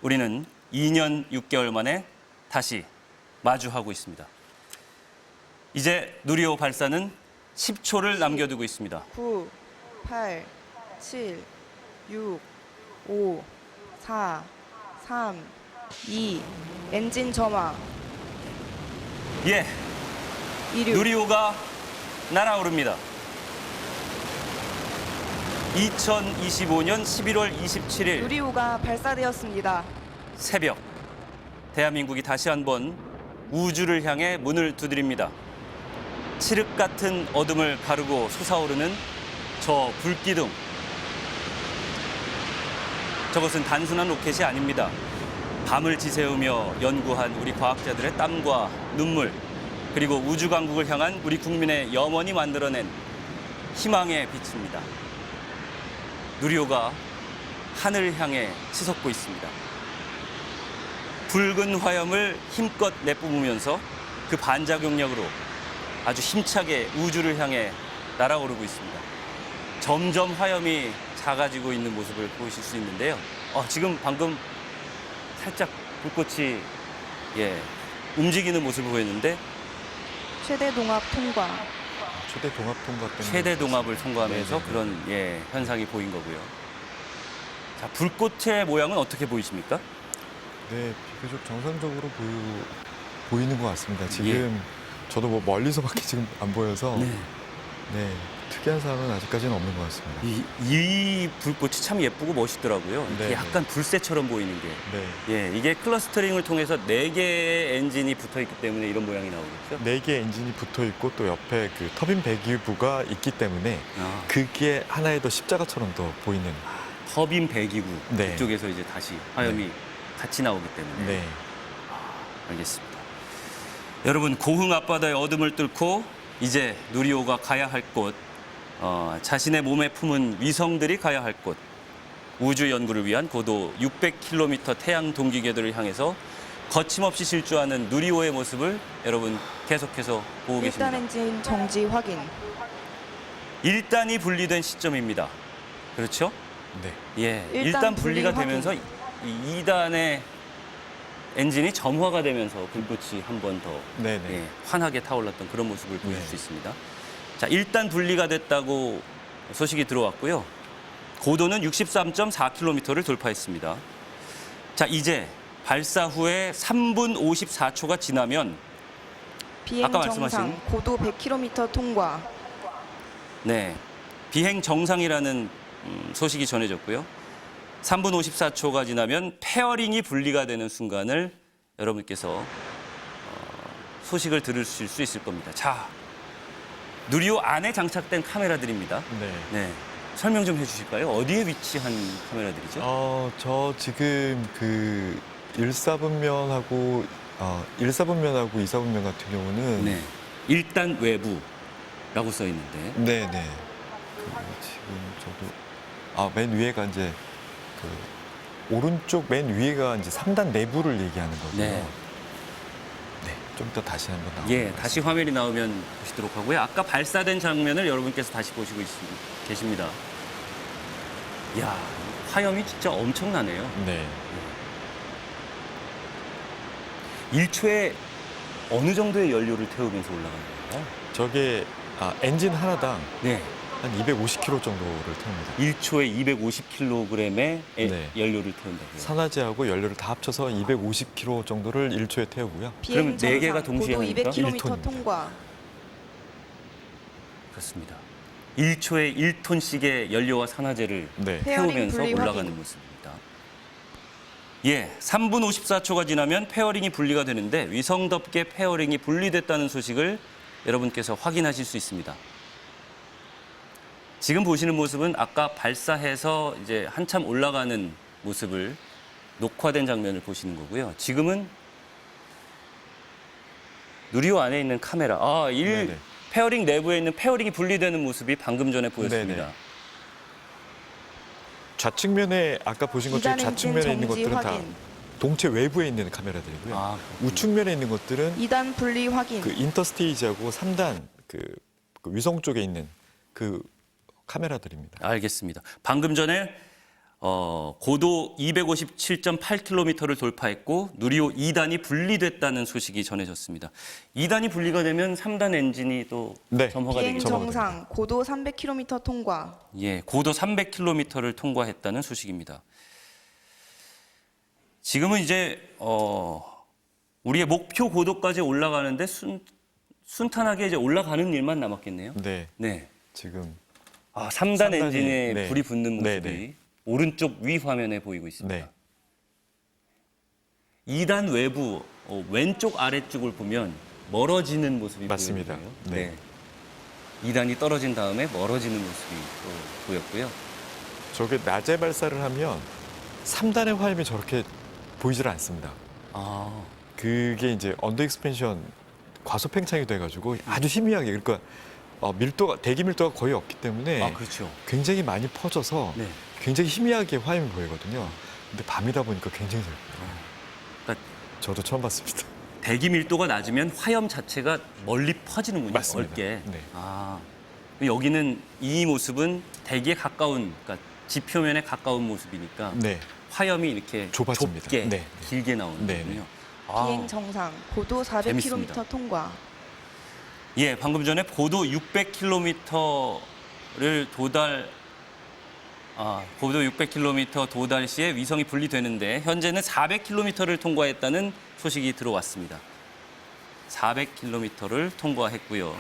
우리는 2년 6개월 만에 다시 마주하고 있습니다. 이제 누리호 발사는 10초를 남겨두고 있습니다. 9, 8, 7, 6, 5, 4, 3, 2, 엔진 점화, 예, 이륙. 누리호가 날아오릅니다. 2025년 11월 27일 누리호가 발사되었습니다. 새벽, 대한민국이 다시 한번 우주를 향해 문을 두드립니다. 칠흑 같은 어둠을 가르고 솟아오르는 저 불기둥. 저것은 단순한 로켓이 아닙니다. 밤을 지새우며 연구한 우리 과학자들의 땀과 눈물, 그리고 우주 강국을 향한 우리 국민의 염원이 만들어낸 희망의 빛입니다. 누리호가 하늘을 향해 치솟고 있습니다. 붉은 화염을 힘껏 내뿜으면서 그 반작용력으로 아주 힘차게 우주를 향해 날아오르고 있습니다. 점점 화염이 작아지고 있는 모습을 보실 수 있는데요. 지금 방금 살짝 불꽃이 움직이는 모습을 보였는데 최대 동압 통과. 최대 동압 통과 때문에 최대 동압을 통과하면서 네네. 그런 현상이 보인 거고요. 자, 불꽃의 모양은 어떻게 보이십니까? 네, 비교적 정상적으로 보이는 것 같습니다. 지금 저도 뭐 멀리서밖에 지금 안 보여서 네, 특이한 사항은 아직까지는 없는 것 같습니다. 이 불꽃이 참 예쁘고 멋있더라고요. 이게 네, 약간 불새처럼 보이는 게. 네, 이게 클러스터링을 통해서 4개의 엔진이 붙어 있기 때문에 이런 모양이 나오겠죠? 4개 엔진이 붙어 있고 또 옆에 그 터빈 배기구가 있기 때문에 아, 그게 하나의 더 십자가처럼 더 보이는. 터빈 배기구 네. 이쪽에서 이제 다시 화염이 같이 나오기 때문에. 네, 알겠습니다. 여러분, 고흥 앞바다의 어둠을 뚫고 이제 누리호가 가야 할 곳, 자신의 몸에 품은 위성들이 가야 할 곳, 우주 연구를 위한 고도 600km 태양 동기궤도를 향해서 거침없이 질주하는 누리호의 모습을 여러분 계속해서 보고 계십니다. 1단 엔진 정지 확인. 1단이 분리된 시점입니다. 그렇죠? 네, 예, 일단 1단 분리가 분리 되면서 확인. 2단의 엔진이 점화가 되면서 불꽃이 한 번 더 네, 네. 환하게 타올랐던 그런 모습을 보실 네. 수 있습니다. 자, 일단 분리가 됐다고 소식이 들어왔고요. 고도는 63.4km를 돌파했습니다. 자, 이제 발사 후에 3분 54초가 지나면 비행 아까 정상. 말씀하신 고도 100km 통과. 비행 정상이라는 소식이 전해졌고요. 3분 54초가 지나면 페어링이 분리가 되는 순간을 여러분께서 소식을 들으실 수 있을 겁니다. 자, 누리호 안에 장착된 카메라들입니다. 네. 네. 설명 좀 해주실까요? 어디에 위치한 카메라들이죠? 저 지금 그 1사분면하고 2사분면 같은 경우는 네. 일단 외부라고 써 있는데. 네, 네. 지금 저도 맨 위에가 이제 그 오른쪽 맨 위에가 이제 3단 내부를 얘기하는 거고요. 네. 네, 좀 이따 다시 한번 예, 다시 화면이 나오면 보시도록 하고요. 아까 발사된 장면을 여러분께서 다시 보시고 계십니다. 이야, 화염이 진짜 엄청나네요. 네. 1초에 어느 정도의 연료를 태우면서 올라가는 건가요? 저게 엔진 하나당 네. 한 250kg 정도를 태웁니다. 1초에 250kg의 네. 연료를 태운다고요. 산화제하고 연료를 다 합쳐서 250kg 정도를 1초에 태우고요. 그럼 네 개가 정상, 동시에 고도 하니까? 200km 1톤입니다. 통과. 그렇습니다. 1초에 1톤씩의 연료와 산화제를 네. 페어링 태우면서 분리 올라가는 확인. 모습입니다. 예, 3분 54초가 지나면 페어링이 분리가 되는데 위성답게 페어링이 분리됐다는 소식을 여러분께서 확인하실 수 있습니다. 지금 보시는 모습은 아까 발사해서 이제 한참 올라가는 모습을 녹화된 장면을 보시는 거고요. 지금은 누리호 안에 있는 카메라, 네네. 페어링 내부에 있는 페어링이 분리되는 모습이 방금 전에 보였습니다. 네네. 좌측면에 아까 보신 것처럼 2단 엔진 좌측면에 있는 정지 것들은 다 확인. 동체 외부에 있는 카메라들이고요. 그렇군요. 우측면에 있는 것들은 2단 분리 확인. 그 인터스테이지하고 3단 그 위성 쪽에 있는 그 카메라들입니다. 알겠습니다. 방금 전에 고도 257.8km를 돌파했고 누리호 2단이 분리됐다는 소식이 전해졌습니다. 2단이 분리가 되면 3단 엔진이 또 네. 점화가 비행 되겠죠. 정상, 고도 300km 통과. 예, 고도 300km를 통과했다는 소식입니다. 지금은 이제 우리의 목표 고도까지 올라가는데 순탄하게 이제 올라가는 일만 남았겠네요. 네. 네. 지금 3단 삼단이, 엔진에 네. 불이 붙는 모습이 네. 오른쪽 위 화면에 보이고 있습니다. 네. 2단 외부 왼쪽 아래쪽을 보면 멀어지는 모습이 맞습니다. 보여요. 네. 2단이 떨어진 다음에 멀어지는 모습이 또 보였고요. 저게 낮에 발사를 하면 3단의 화염이 저렇게 보이질 않습니다. 아, 그게 이제 언더 익스펜션 과소 팽창이 돼가지고 아주 희미하게 그러니까 대기 밀도가 거의 없기 때문에 그렇죠. 굉장히 많이 퍼져서 네. 굉장히 희미하게 화염이 보이거든요. 근데 밤이다 보니까 굉장히 잘 보여요. 그러니까 저도 처음 봤습니다. 대기 밀도가 낮으면 화염 자체가 멀리 퍼지는군요. 맞습니다. 넓게. 네. 여기는 이 모습은 대기에 가까운, 그러니까 지표면에 가까운 모습이니까 네. 화염이 이렇게 좁아집니다. 좁게 네. 길게 나오는 네, 거군요. 비행 정상, 고도 400km 재밌습니다. 통과. 예, 방금 전에 고도 600km를 고도 600km 도달 시에 위성이 분리되는데 현재는 400km를 통과했다는 소식이 들어왔습니다. 400km를 통과했고요.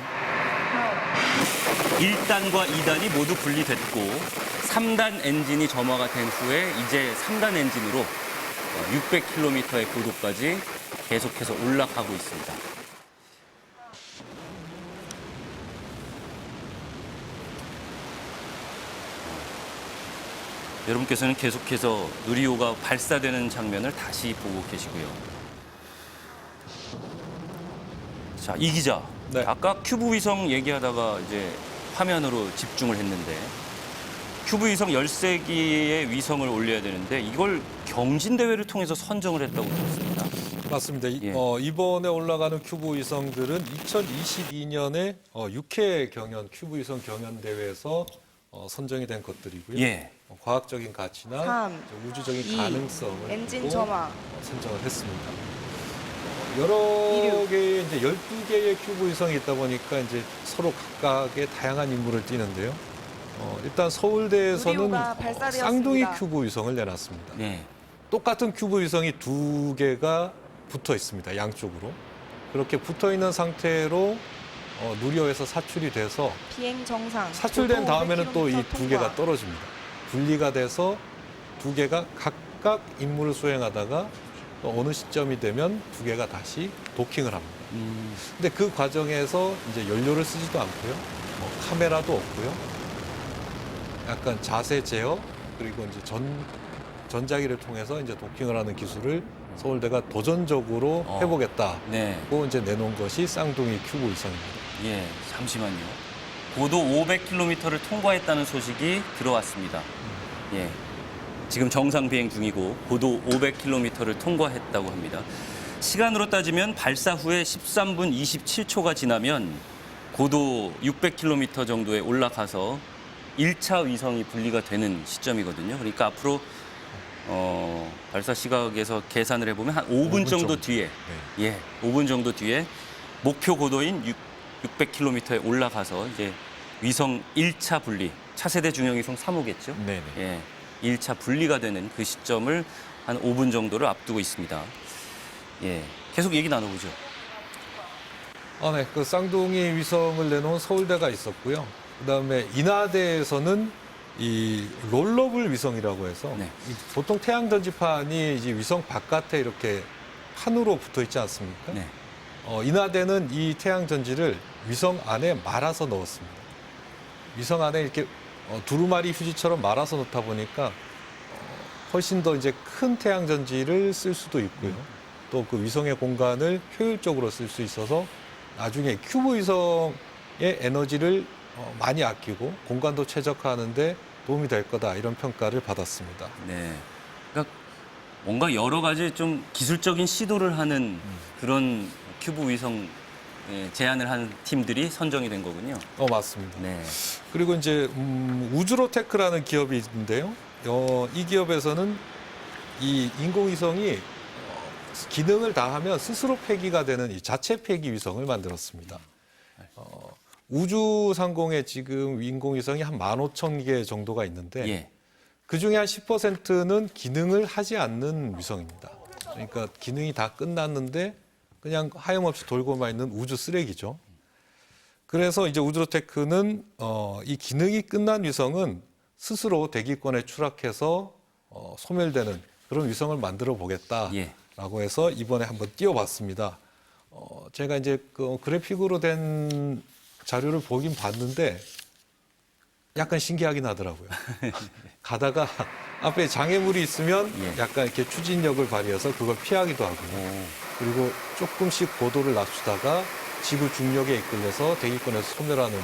1단과 2단이 모두 분리됐고 3단 엔진이 점화가 된 후에 이제 3단 엔진으로 600km의 고도까지 계속해서 올라가고 있습니다. 여러분께서는 계속해서 누리호가 발사되는 장면을 다시 보고 계시고요. 자, 이 기자. 네. 아까 큐브 위성 얘기하다가 이제 화면으로 집중을 했는데 큐브 위성 13기의 위성을 올려야 되는데 이걸 경진 대회를 통해서 선정을 했다고 들었습니다. 맞습니다. 예. 이번에 올라가는 큐브 위성들은 2022년에 6회 경연 큐브 위성 경연 대회에서 선정이 된 것들이고요. 예. 과학적인 가치나 3, 우주적인 2, 가능성을 엔진 두고 점화. 선정을 했습니다. 여러 개의 이제 12개의 큐브 위성이 있다 보니까 이제 서로 각각의 다양한 임무를 띠는데요. 일단 서울대에서는 누리호가 발사되었습니다. 쌍둥이 큐브 위성을 내놨습니다. 네. 똑같은 큐브 위성이 2개가 붙어 있습니다. 양쪽으로. 그렇게 붙어 있는 상태로 누리호에서 사출이 돼서 비행 정상. 사출된 고도 다음에는 또 이 500km 두 개가 통과. 떨어집니다. 분리가 돼서 2개가 각각 임무를 수행하다가 또 어느 시점이 되면 두 개가 다시 도킹을 합니다. 근데 그 과정에서 이제 연료를 쓰지도 않고요. 뭐 카메라도 없고요. 약간 자세 제어 그리고 이제 전자기를 통해서 이제 도킹을 하는 기술을 서울대가 도전적으로 해보겠다고 네. 이제 내놓은 것이 쌍둥이 큐브 위성입니다. 예, 잠시만요. 고도 500km를 통과했다는 소식이 들어왔습니다. 예. 지금 정상 비행 중이고 고도 500km를 통과했다고 합니다. 시간으로 따지면 발사 후에 13분 27초가 지나면 고도 600km 정도에 올라가서 1차 위성이 분리가 되는 시점이거든요. 그러니까 앞으로 발사 시각에서 계산을 해보면 한 5분 정도 뒤에, 예, 5분 정도 뒤에 목표 고도인 600km에 올라가서 이제 위성 1차 분리, 차세대 중형위성 3호겠죠. 네네. 예, 1차 분리가 되는 그 시점을 한 5분 정도를 앞두고 있습니다. 예, 계속 얘기 나눠보죠. 네. 그 쌍둥이 위성을 내놓은 서울대가 있었고요. 그다음에 인하대에서는 이 롤러블 위성이라고 해서 네. 보통 태양 전지판이 이제 위성 바깥에 이렇게 판으로 붙어 있지 않습니까? 네. 인하대는 이 태양 전지를 위성 안에 말아서 넣었습니다. 위성 안에 이렇게 두루마리 휴지처럼 말아서 넣다 보니까 훨씬 더 이제 큰 태양 전지를 쓸 수도 있고요. 또 그 위성의 공간을 효율적으로 쓸 수 있어서 나중에 큐브 위성의 에너지를 많이 아끼고 공간도 최적화하는데 도움이 될 거다 이런 평가를 받았습니다. 네. 그러니까 뭔가 여러 가지 좀 기술적인 시도를 하는 그런 큐브 위성 제안을 한 팀들이 선정이 된 거군요. 맞습니다. 네. 그리고 이제 우주로테크라는 기업이 있는데요. 이 기업에서는 이 인공위성이 기능을 다하면 스스로 폐기가 되는 이 자체 폐기 위성을 만들었습니다. 우주상공에 지금 인공위성이 한 15,000개 정도가 있는데 예. 그중에 한 10%는 기능을 하지 않는 위성입니다. 그러니까 기능이 다 끝났는데 그냥 하염없이 돌고만 있는 우주 쓰레기죠. 그래서 이제 우주로테크는 이 기능이 끝난 위성은 스스로 대기권에 추락해서 소멸되는 그런 위성을 만들어 보겠다라고 해서 이번에 한번 띄워봤습니다. 제가 이제 그 그래픽으로 된 자료를 보긴 봤는데 약간 신기하긴 하더라고요. 가다가 앞에 장애물이 있으면 약간 이렇게 추진력을 발휘해서 그걸 피하기도 하고요. 그리고 조금씩 고도를 낮추다가 지구 중력에 이끌려서 대기권에서 소멸하는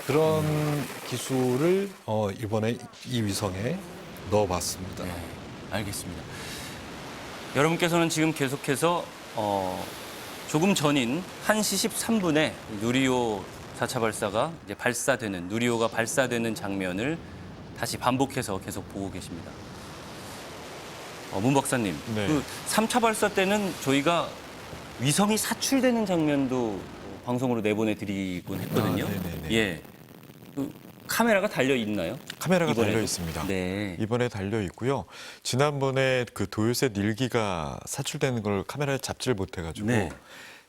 그런 기술을 이번에 이 위성에 넣어봤습니다. 네, 알겠습니다. 여러분께서는 지금 계속해서 조금 전인 1시 13분에 누리호 4차 발사가 이제 발사되는, 누리호가 발사되는 장면을 다시 반복해서 계속 보고 계십니다. 문 박사님, 네. 그 3차 발사 때는 저희가 위성이 사출되는 장면도 방송으로 내보내드리곤 했거든요. 네네네. 예, 그 카메라가 달려 있나요? 카메라가 이번에도? 달려 있습니다. 네. 이번에 달려 있고요. 지난번에 그 도요셋 1기가 사출되는 걸 카메라에 잡지를 못해가지고 네.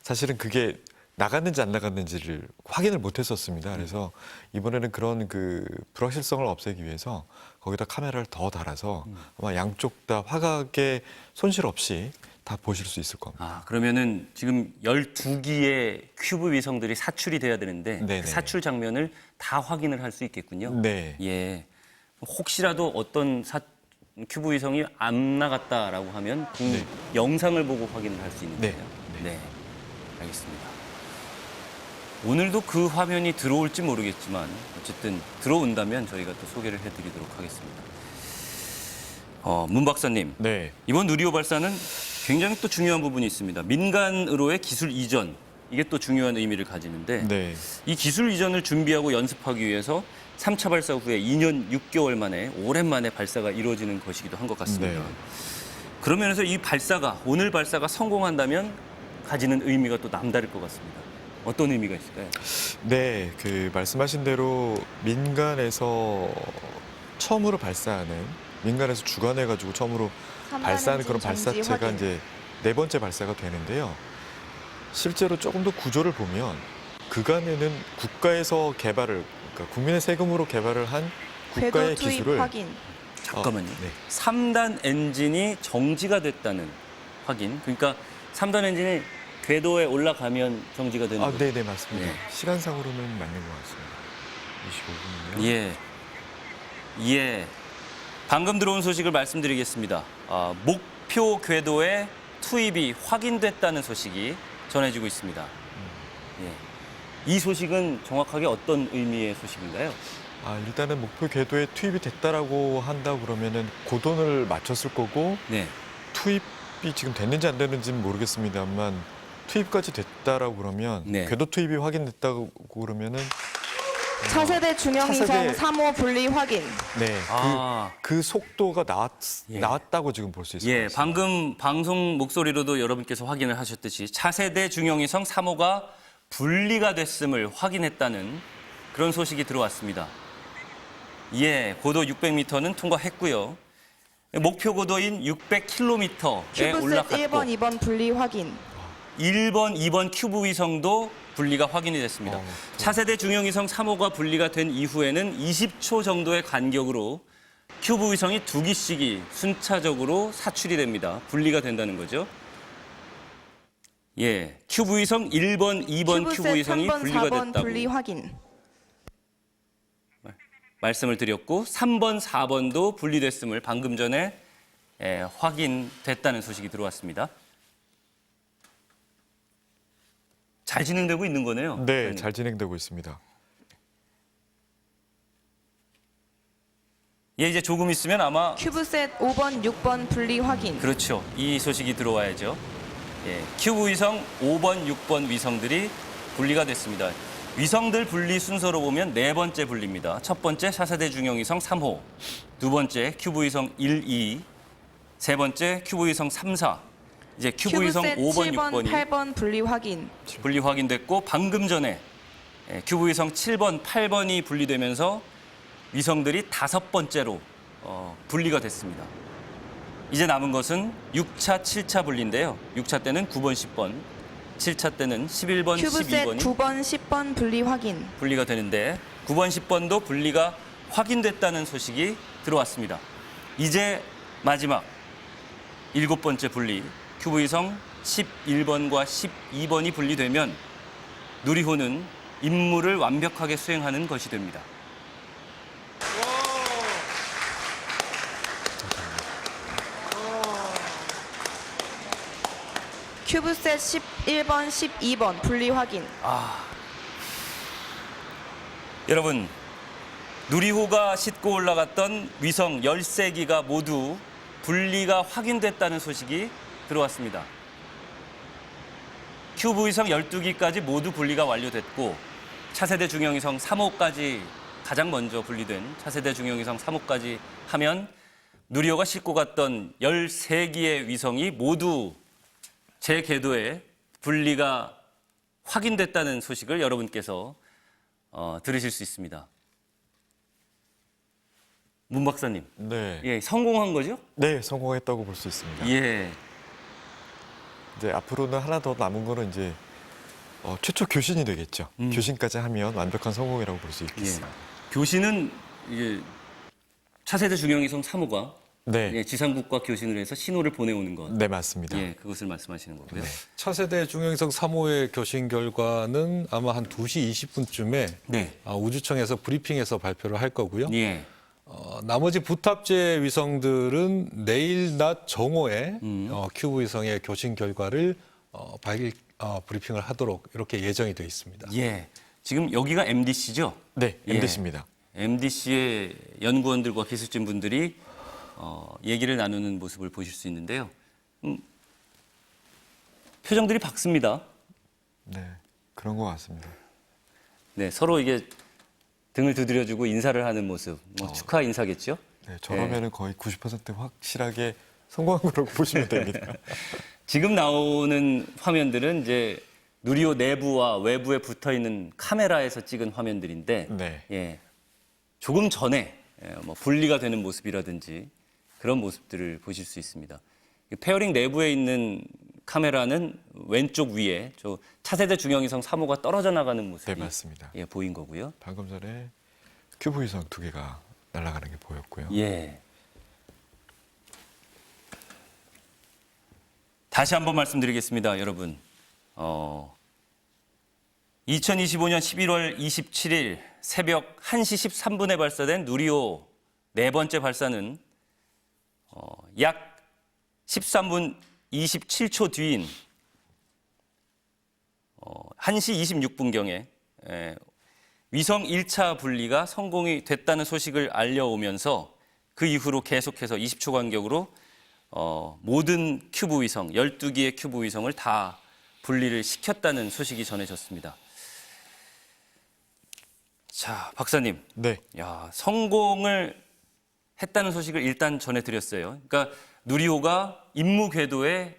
사실은 그게 나갔는지 안 나갔는지를 확인을 못했었습니다. 그래서 이번에는 그런 그 불확실성을 없애기 위해서 거기다 카메라를 더 달아서 아마 양쪽 다 화각에 손실 없이 다 보실 수 있을 겁니다. 아, 그러면은 지금 12기의 큐브 위성들이 사출이 돼야 되는데 네네. 그 사출 장면을 다 확인을 할 수 있겠군요. 네. 예. 혹시라도 어떤 큐브 위성이 안 나갔다라고 하면 그 네. 영상을 보고 확인을 할 수 있는 네. 거예요. 네. 알겠습니다. 오늘도 그 화면이 들어올지 모르겠지만 어쨌든 들어온다면 저희가 또 소개를 해드리도록 하겠습니다. 문 박사님, 네. 이번 누리호 발사는 굉장히 또 중요한 부분이 있습니다. 민간으로의 기술 이전, 이게 또 중요한 의미를 가지는데 네. 이 기술 이전을 준비하고 연습하기 위해서 3차 발사 후에 2년 6개월 만에 오랜만에 발사가 이루어지는 것이기도 한 것 같습니다. 네. 그런 면에서 이 발사가, 오늘 발사가 성공한다면 가지는 의미가 또 남다를 것 같습니다. 어떤 의미가 있을까요? 네, 그 말씀하신 대로 민간에서 처음으로 발사하는, 민간에서 주관해가지고 처음으로 발사하는 그런 발사체가 이제 4번째 발사가 되는데요. 실제로 조금 더 구조를 보면 그간에는 국가에서 개발을, 그러니까 국민의 세금으로 개발을 한 국가의 궤도 투입 기술을 확인. 잠깐만요. 네. 3단 엔진이 정지가 됐다는 확인. 그러니까 3단 엔진이 궤도에 올라가면 정지가 되는 아, 거죠? 네, 네, 맞습니다. 네. 시간상으로는 맞는 것 같습니다. 25분이요. 예. 예. 방금 들어온 소식을 말씀드리겠습니다. 목표 궤도에 투입이 확인됐다는 소식이 전해지고 있습니다. 예. 이 소식은 정확하게 어떤 의미의 소식인가요? 일단은 목표 궤도에 투입이 됐다라고 한다고 그러면은 고도를 맞췄을 거고 네. 투입이 지금 됐는지 안 됐는지는 모르겠습니다만 투입까지 됐다라고 그러면 네. 궤도 투입이 확인됐다고 그러면은 차세대 중형위성 차세대- 3호 분리 확인. 네, 아. 그 속도가 예. 나왔다고 지금 볼 수 있을 것 예, 같습니다. 방금 방송 목소리로도 여러분께서 확인을 하셨듯이 차세대 중형위성 3호가 분리가 됐음을 확인했다는 그런 소식이 들어왔습니다. 예, 고도 600m는 통과했고요. 목표 고도인 600km에 큐브셋 올라갔고 1번, 2번 분리 확인. 1번, 2번 큐브 위성도 분리가 확인이 됐습니다. 차세대 중형위성 3호가 분리가 된 이후에는 20초 정도의 간격으로 큐브 위성이 2기씩이 순차적으로 사출이 됩니다. 분리가 된다는 거죠. 예, 큐브 위성 1번, 2번 큐브 큐브셋 위성이 3번, 분리가 4번 됐다고 분리 확인. 말씀을 드렸고 3번, 4번도 분리됐음을 방금 전에 확인됐다는 소식이 들어왔습니다. 잘 진행되고 있는 거네요. 네, 잘 진행되고 있습니다. 예, 이제 조금 있으면 아마 큐브셋 5번, 6번 분리 확인. 그렇죠. 이 소식이 들어와야죠. 예, 큐브 위성 5번, 6번 위성들이 분리가 됐습니다. 위성들 분리 순서로 보면 네 번째 분리입니다. 첫 번째 차세대 중형위성 3호, 두 번째 큐브 위성 1, 2, 세 번째 큐브 위성 3, 4. 이제 큐브 위성 큐브셋 5번, 7번, 6번이 8번 분리 확인. 분리 확인됐고 방금 전에 큐브 위성 7번, 8번이 분리되면서 위성들이 다섯 번째로 분리가 됐습니다. 이제 남은 것은 6차, 7차 분리인데요. 6차 때는 9번, 10번, 7차 때는 11번, 큐브셋 12번이 9번, 10번 분리 확인. 분리가 되는데 9번, 10번도 분리가 확인됐다는 소식이 들어왔습니다. 이제 마지막 7번째 분리, 큐브 위성 11번과 12번이 분리되면 누리호는 임무를 완벽하게 수행하는 것이 됩니다. 큐브셋 11번, 12번 분리 확인. 여러분, 누리호가 싣고 올라갔던 위성 13기가 모두 분리가 확인됐다는 소식이 들어왔습니다. 큐브 위성 12기까지 모두 분리가 완료됐고 차세대 중형위성 3호까지 가장 먼저 분리된 차세대 중형위성 3호까지 하면 누리호가 싣고 갔던 13기의 위성이 모두 제 궤도에 분리가 확인됐다는 소식을 여러분께서 들으실 수 있습니다. 문 박사님, 네, 예, 성공한 거죠? 네, 성공했다고 볼 수 있습니다. 예, 이제 앞으로는 하나 더 남은 거는 이제 최초 교신이 되겠죠. 교신까지 하면 완벽한 성공이라고 볼 수 예. 있겠습니다. 교신은 이제 차세대 중형위성 3호가 네, 예, 지상국과 교신을 해서 신호를 보내오는 것. 네, 맞습니다. 예, 그것을 말씀하시는 거고요. 네. 차세대 중형위성 3호의 교신 결과는 아마 한 2시 20분쯤에 네. 우주청에서 브리핑해서 발표를 할 거고요. 예. 나머지 부탑재 위성들은 내일 낮 정오에 큐브 위성의 교신 결과를 브리핑을 하도록 이렇게 예정이 되어 있습니다. 예. 지금 여기가 MDC죠? 네, 예. MDC입니다. MDC의 연구원들과 기술진 분들이 얘기를 나누는 모습을 보실 수 있는데요. 표정들이 밝습니다. 네, 그런 것 같습니다. 네, 서로 이게 등을 두드려주고 인사를 하는 모습, 축하 인사겠죠? 네, 저러면은 거의 90% 확실하게 성공한 거라고 보시면 됩니다. 지금 나오는 화면들은 이제 누리호 내부와 외부에 붙어 있는 카메라에서 찍은 화면들인데, 네. 예, 조금 전에 뭐 분리가 되는 모습이라든지 그런 모습들을 보실 수 있습니다. 페어링 내부에 있는 카메라는 왼쪽 위에 저 차세대 중형위성 3호가 떨어져 나가는 모습이 네, 맞습니다. 예, 보인 거고요. 방금 전에 큐브 위성 2개가 날아가는 게 보였고요. 예. 다시 한번 말씀드리겠습니다, 여러분. 2025년 11월 27일 새벽 1시 13분에 발사된 누리호 네 번째 발사는 약 13분 27초 뒤인 1시 26분경에 위성 1차 분리가 성공이 됐다는 소식을 알려오면서 그 이후로 계속해서 20초 간격으로 모든 큐브 위성, 12개의 큐브 위성을 다 분리를 시켰다는 소식이 전해졌습니다. 자, 박사님. 네. 야, 성공을 했다는 소식을 일단 전해드렸어요. 그러니까 누리호가 임무 궤도에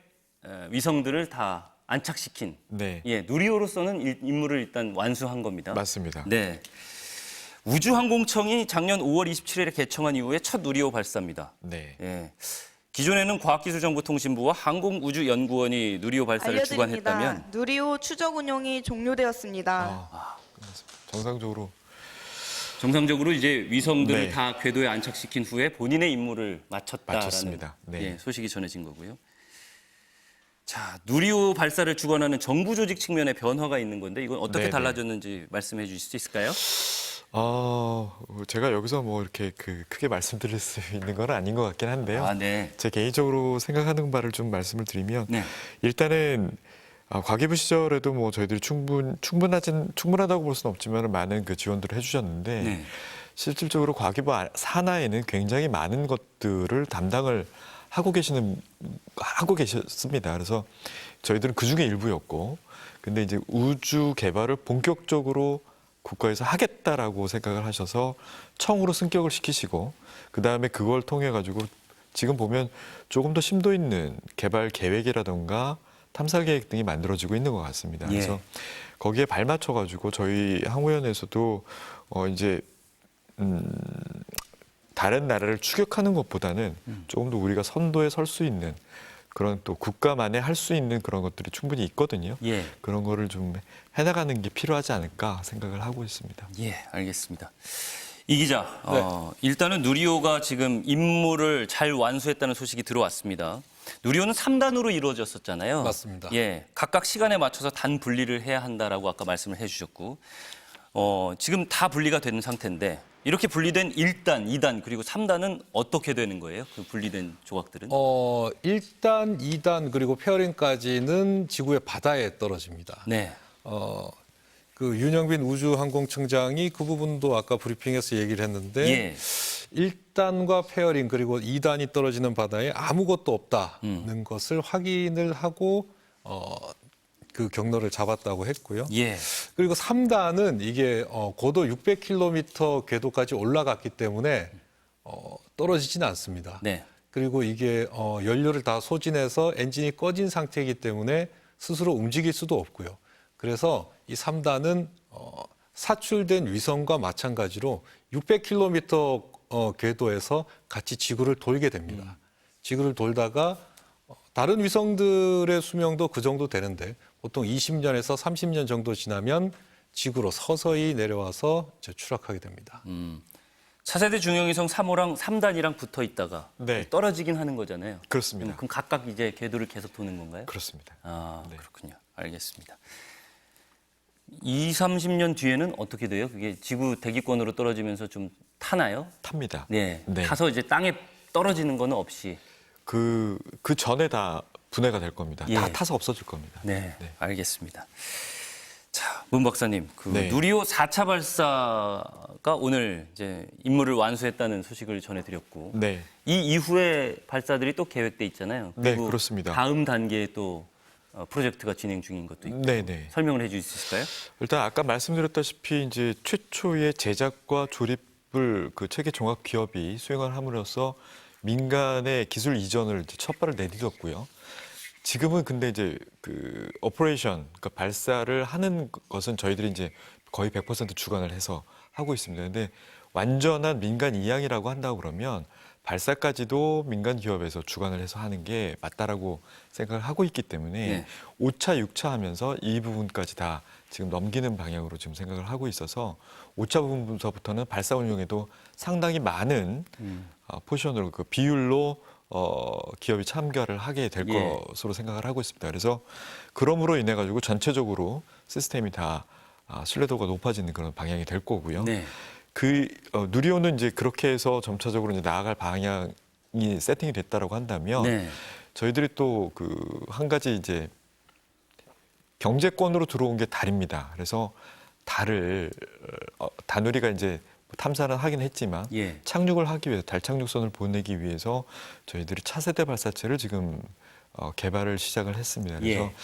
위성들을 다 안착시킨. 네. 예, 누리호로서는 임무를 일단 완수한 겁니다. 맞습니다. 네. 우주항공청이 작년 5월 27일에 개청한 이후에 첫 누리호 발사입니다. 네. 예. 기존에는 과학기술정보통신부와 항공우주연구원이 누리호 발사를 알려드립니다. 주관했다면 누리호 추적 운용이 종료되었습니다. 정상적으로 이제 위성들을 네. 다 궤도에 안착시킨 후에 본인의 임무를 마쳤다라는 마쳤습니다. 네. 예, 소식이 전해진 거고요. 자, 누리호 발사를 주관하는 정부 조직 측면의 변화가 있는 건데 이건 어떻게 네네. 달라졌는지 말씀해 주실 수 있을까요? 제가 여기서 뭐 이렇게 크게 말씀드릴 수 있는 건 아닌 것 같긴 한데요. 아, 네. 제 개인적으로 생각하는 바를 좀 말씀을 드리면 네. 일단은 과기부 시절에도 뭐 저희들이 충분하다고 볼 수는 없지만 많은 그 지원들을 해주셨는데 네. 실질적으로 과기부 산하에는 굉장히 많은 것들을 담당을 하고 계셨습니다. 그래서 저희들은 그 중에 일부였고, 근데 이제 우주 개발을 본격적으로 국가에서 하겠다라고 생각을 하셔서 청으로 승격을 시키시고, 그 다음에 그걸 통해 가지고 지금 보면 조금 더 심도 있는 개발 계획이라던가 탐사 계획 등이 만들어지고 있는 것 같습니다. 예. 그래서 거기에 발맞춰 가지고 저희 항우연에서도 이제 다른 나라를 추격하는 것보다는 조금 더 우리가 선도에 설 수 있는 그런 또 국가만에 할 수 있는 그런 것들이 충분히 있거든요. 예. 그런 거를 좀 해나가는 게 필요하지 않을까 생각을 하고 있습니다. 예, 알겠습니다. 이 기자, 네. 일단은 누리호가 지금 임무를 잘 완수했다는 소식이 들어왔습니다. 누리호는 3단으로 이루어졌었잖아요. 맞습니다. 예, 각각 시간에 맞춰서 단 분리를 해야 한다라고 아까 말씀을 해주셨고, 지금 다 분리가 된 상태인데 이렇게 분리된 1단, 2단 그리고 3단은 어떻게 되는 거예요? 그 분리된 조각들은? 1단, 2단 그리고 페어링까지는 지구의 바다에 떨어집니다. 네, 그 윤영빈 우주항공청장이 그 부분도 아까 브리핑에서 얘기를 했는데 예, 1단과 페어링 그리고 2단이 떨어지는 바다에 아무것도 없다는 것을 확인을 하고 그 경로를 잡았다고 했고요. 예, 그리고 3단은 이게 고도 600km 궤도까지 올라갔기 때문에 떨어지지는 않습니다. 네, 그리고 이게 연료를 다 소진해서 엔진이 꺼진 상태이기 때문에 스스로 움직일 수도 없고요. 그래서 이 3단은 사출된 위성과 마찬가지로 600km 궤도에서 같이 지구를 돌게 됩니다. 지구를 돌다가 다른 위성들의 수명도 그 정도 되는데 보통 20년에서 30년 정도 지나면 지구로 서서히 내려와서 이제 추락하게 됩니다. 차세대 중형위성 3호랑 3단이랑 붙어 있다가 네. 떨어지긴 하는 거잖아요. 그렇습니다. 그럼 각각 이제 궤도를 계속 도는 건가요? 그렇습니다. 아, 네. 그렇군요. 알겠습니다. 30년 뒤에는 어떻게 돼요? 그게 지구 대기권으로 떨어지면서 좀 타나요? 탑니다. 네. 네. 타서 이제 땅에 떨어지는 거는 없이. 그 전에 다 분해가 될 겁니다. 예. 다 타서 없어질 겁니다. 네. 네. 알겠습니다. 자, 문 박사님, 그 네. 누리호 4차 발사가 오늘 이제 임무를 완수했다는 소식을 전해드렸고, 네. 이 이후에 발사들이 또 계획돼 있잖아요. 네, 그리고 그렇습니다. 다음 단계에 또 프로젝트가 진행 중인 것도 있고. 네네. 설명을 해주실 수 있을까요? 일단 아까 말씀드렸다시피 이제 최초의 제작과 조립을 그 체계 종합 기업이 수행을 함으로써 민간의 기술 이전을 이제 첫 발을 내딛었고요. 지금은 근데 이제 그 오퍼레이션, 그러니까 발사를 하는 것은 저희들이 이제 거의 100% 주관을 해서 하고 있습니다. 근데 완전한 민간 이양이라고 한다고 그러면 발사까지도 민간 기업에서 주관을 해서 하는 게 맞다라고 생각을 하고 있기 때문에 네. 5차, 6차 하면서 이 부분까지 다 지금 넘기는 방향으로 지금 생각을 하고 있어서 5차 부분서부터는 발사 운용에도 상당히 많은 포지션으로 그 비율로 기업이 참가를 하게 될 예. 것으로 생각을 하고 있습니다. 그래서 그럼으로 인해 가지고 전체적으로 시스템이 다 신뢰도가 높아지는 그런 방향이 될 거고요. 네. 누리호는 이제 그렇게 해서 점차적으로 이제 나아갈 방향이 세팅이 됐다라고 한다면 네. 저희들이 또 한 가지 이제 경제권으로 들어온 게 달입니다. 그래서 달을 다누리가 이제 탐사는 하긴 했지만 예. 착륙을 하기 위해서 달 착륙선을 보내기 위해서 저희들이 차세대 발사체를 지금 개발을 시작을 했습니다. 그래서 예.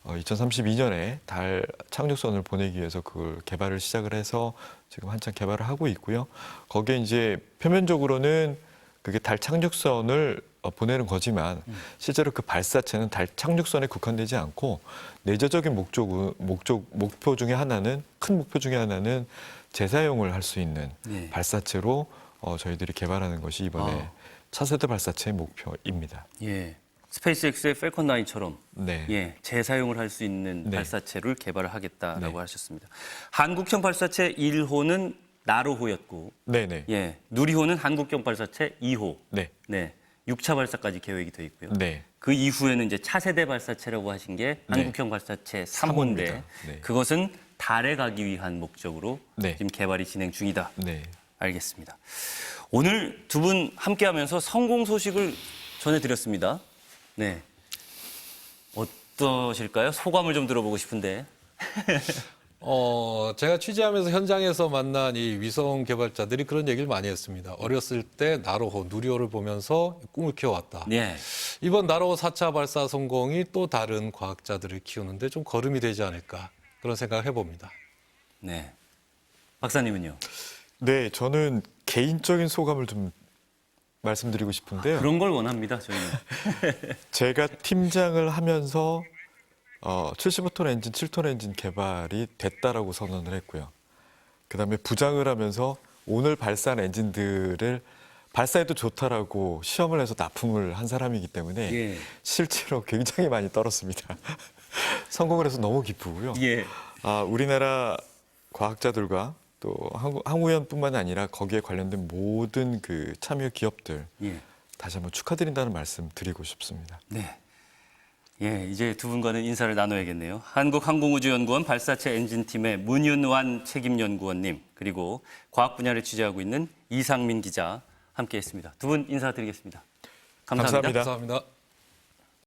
2032년에 달 착륙선을 보내기 위해서 그걸 개발을 시작을 해서 지금 한창 개발을 하고 있고요. 거기에 이제 표면적으로는 그게 달 착륙선을 보내는 거지만 실제로 그 발사체는 달 착륙선에 국한되지 않고 내재적인 목표 중에 하나는 큰 목표 중에 하나는 재사용을 할 수 있는 네. 발사체로 저희들이 개발하는 것이 이번에 차세대 발사체의 목표입니다. 예. 스페이스X의 펠컨 9처럼 네. 예, 재사용을 할 수 있는 네. 발사체를 개발을 하겠다라고 네. 하셨습니다. 한국형 발사체 1호는 나로호였고, 네네. 예, 누리호는 한국형 발사체 2호, 네. 네, 6차 발사까지 계획이 돼 있고요. 네. 그 이후에는 이제 차세대 발사체라고 하신 게 한국형 발사체 3호인데, 삼호입니다. 네. 그것은 달에 가기 위한 목적으로 네. 지금 개발이 진행 중이다. 네. 알겠습니다. 오늘 두 분 함께하면서 성공 소식을 전해드렸습니다. 네, 어떠실까요? 소감을 좀 들어보고 싶은데. 제가 취재하면서 현장에서 만난 이 위성 개발자들이 그런 얘기를 많이 했습니다. 어렸을 때 나로호, 누리호를 보면서 꿈을 키워왔다. 네, 이번 나로호 4차 발사 성공이 또 다른 과학자들을 키우는데 좀 거름이 되지 않을까 그런 생각을 해봅니다. 네. 박사님은요? 네, 저는 개인적인 소감을 좀 말씀드리고 싶은데요. 그런 걸 원합니다, 저희는. 제가 팀장을 하면서 75톤 엔진, 7톤 엔진 개발이 됐다라고 선언을 했고요. 그다음에 부장을 하면서 오늘 발사한 엔진들을 발사해도 좋다라고 시험을 해서 납품을 한 사람이기 때문에 예. 실제로 굉장히 많이 떨었습니다. 성공을 해서 너무 기쁘고요. 예. 우리나라 과학자들과 또 항우연뿐만 아니라 거기에 관련된 모든 그 참여 기업들 예. 다시 한번 축하드린다는 말씀 드리고 싶습니다. 네. 예, 이제 두 분과는 인사를 나눠야겠네요. 한국항공우주연구원 발사체 엔진팀의 문윤환 책임연구원님, 그리고 과학 분야를 취재하고 있는 이상민 기자 함께했습니다. 두 분 인사드리겠습니다. 감사합니다. 감사합니다. 감사합니다.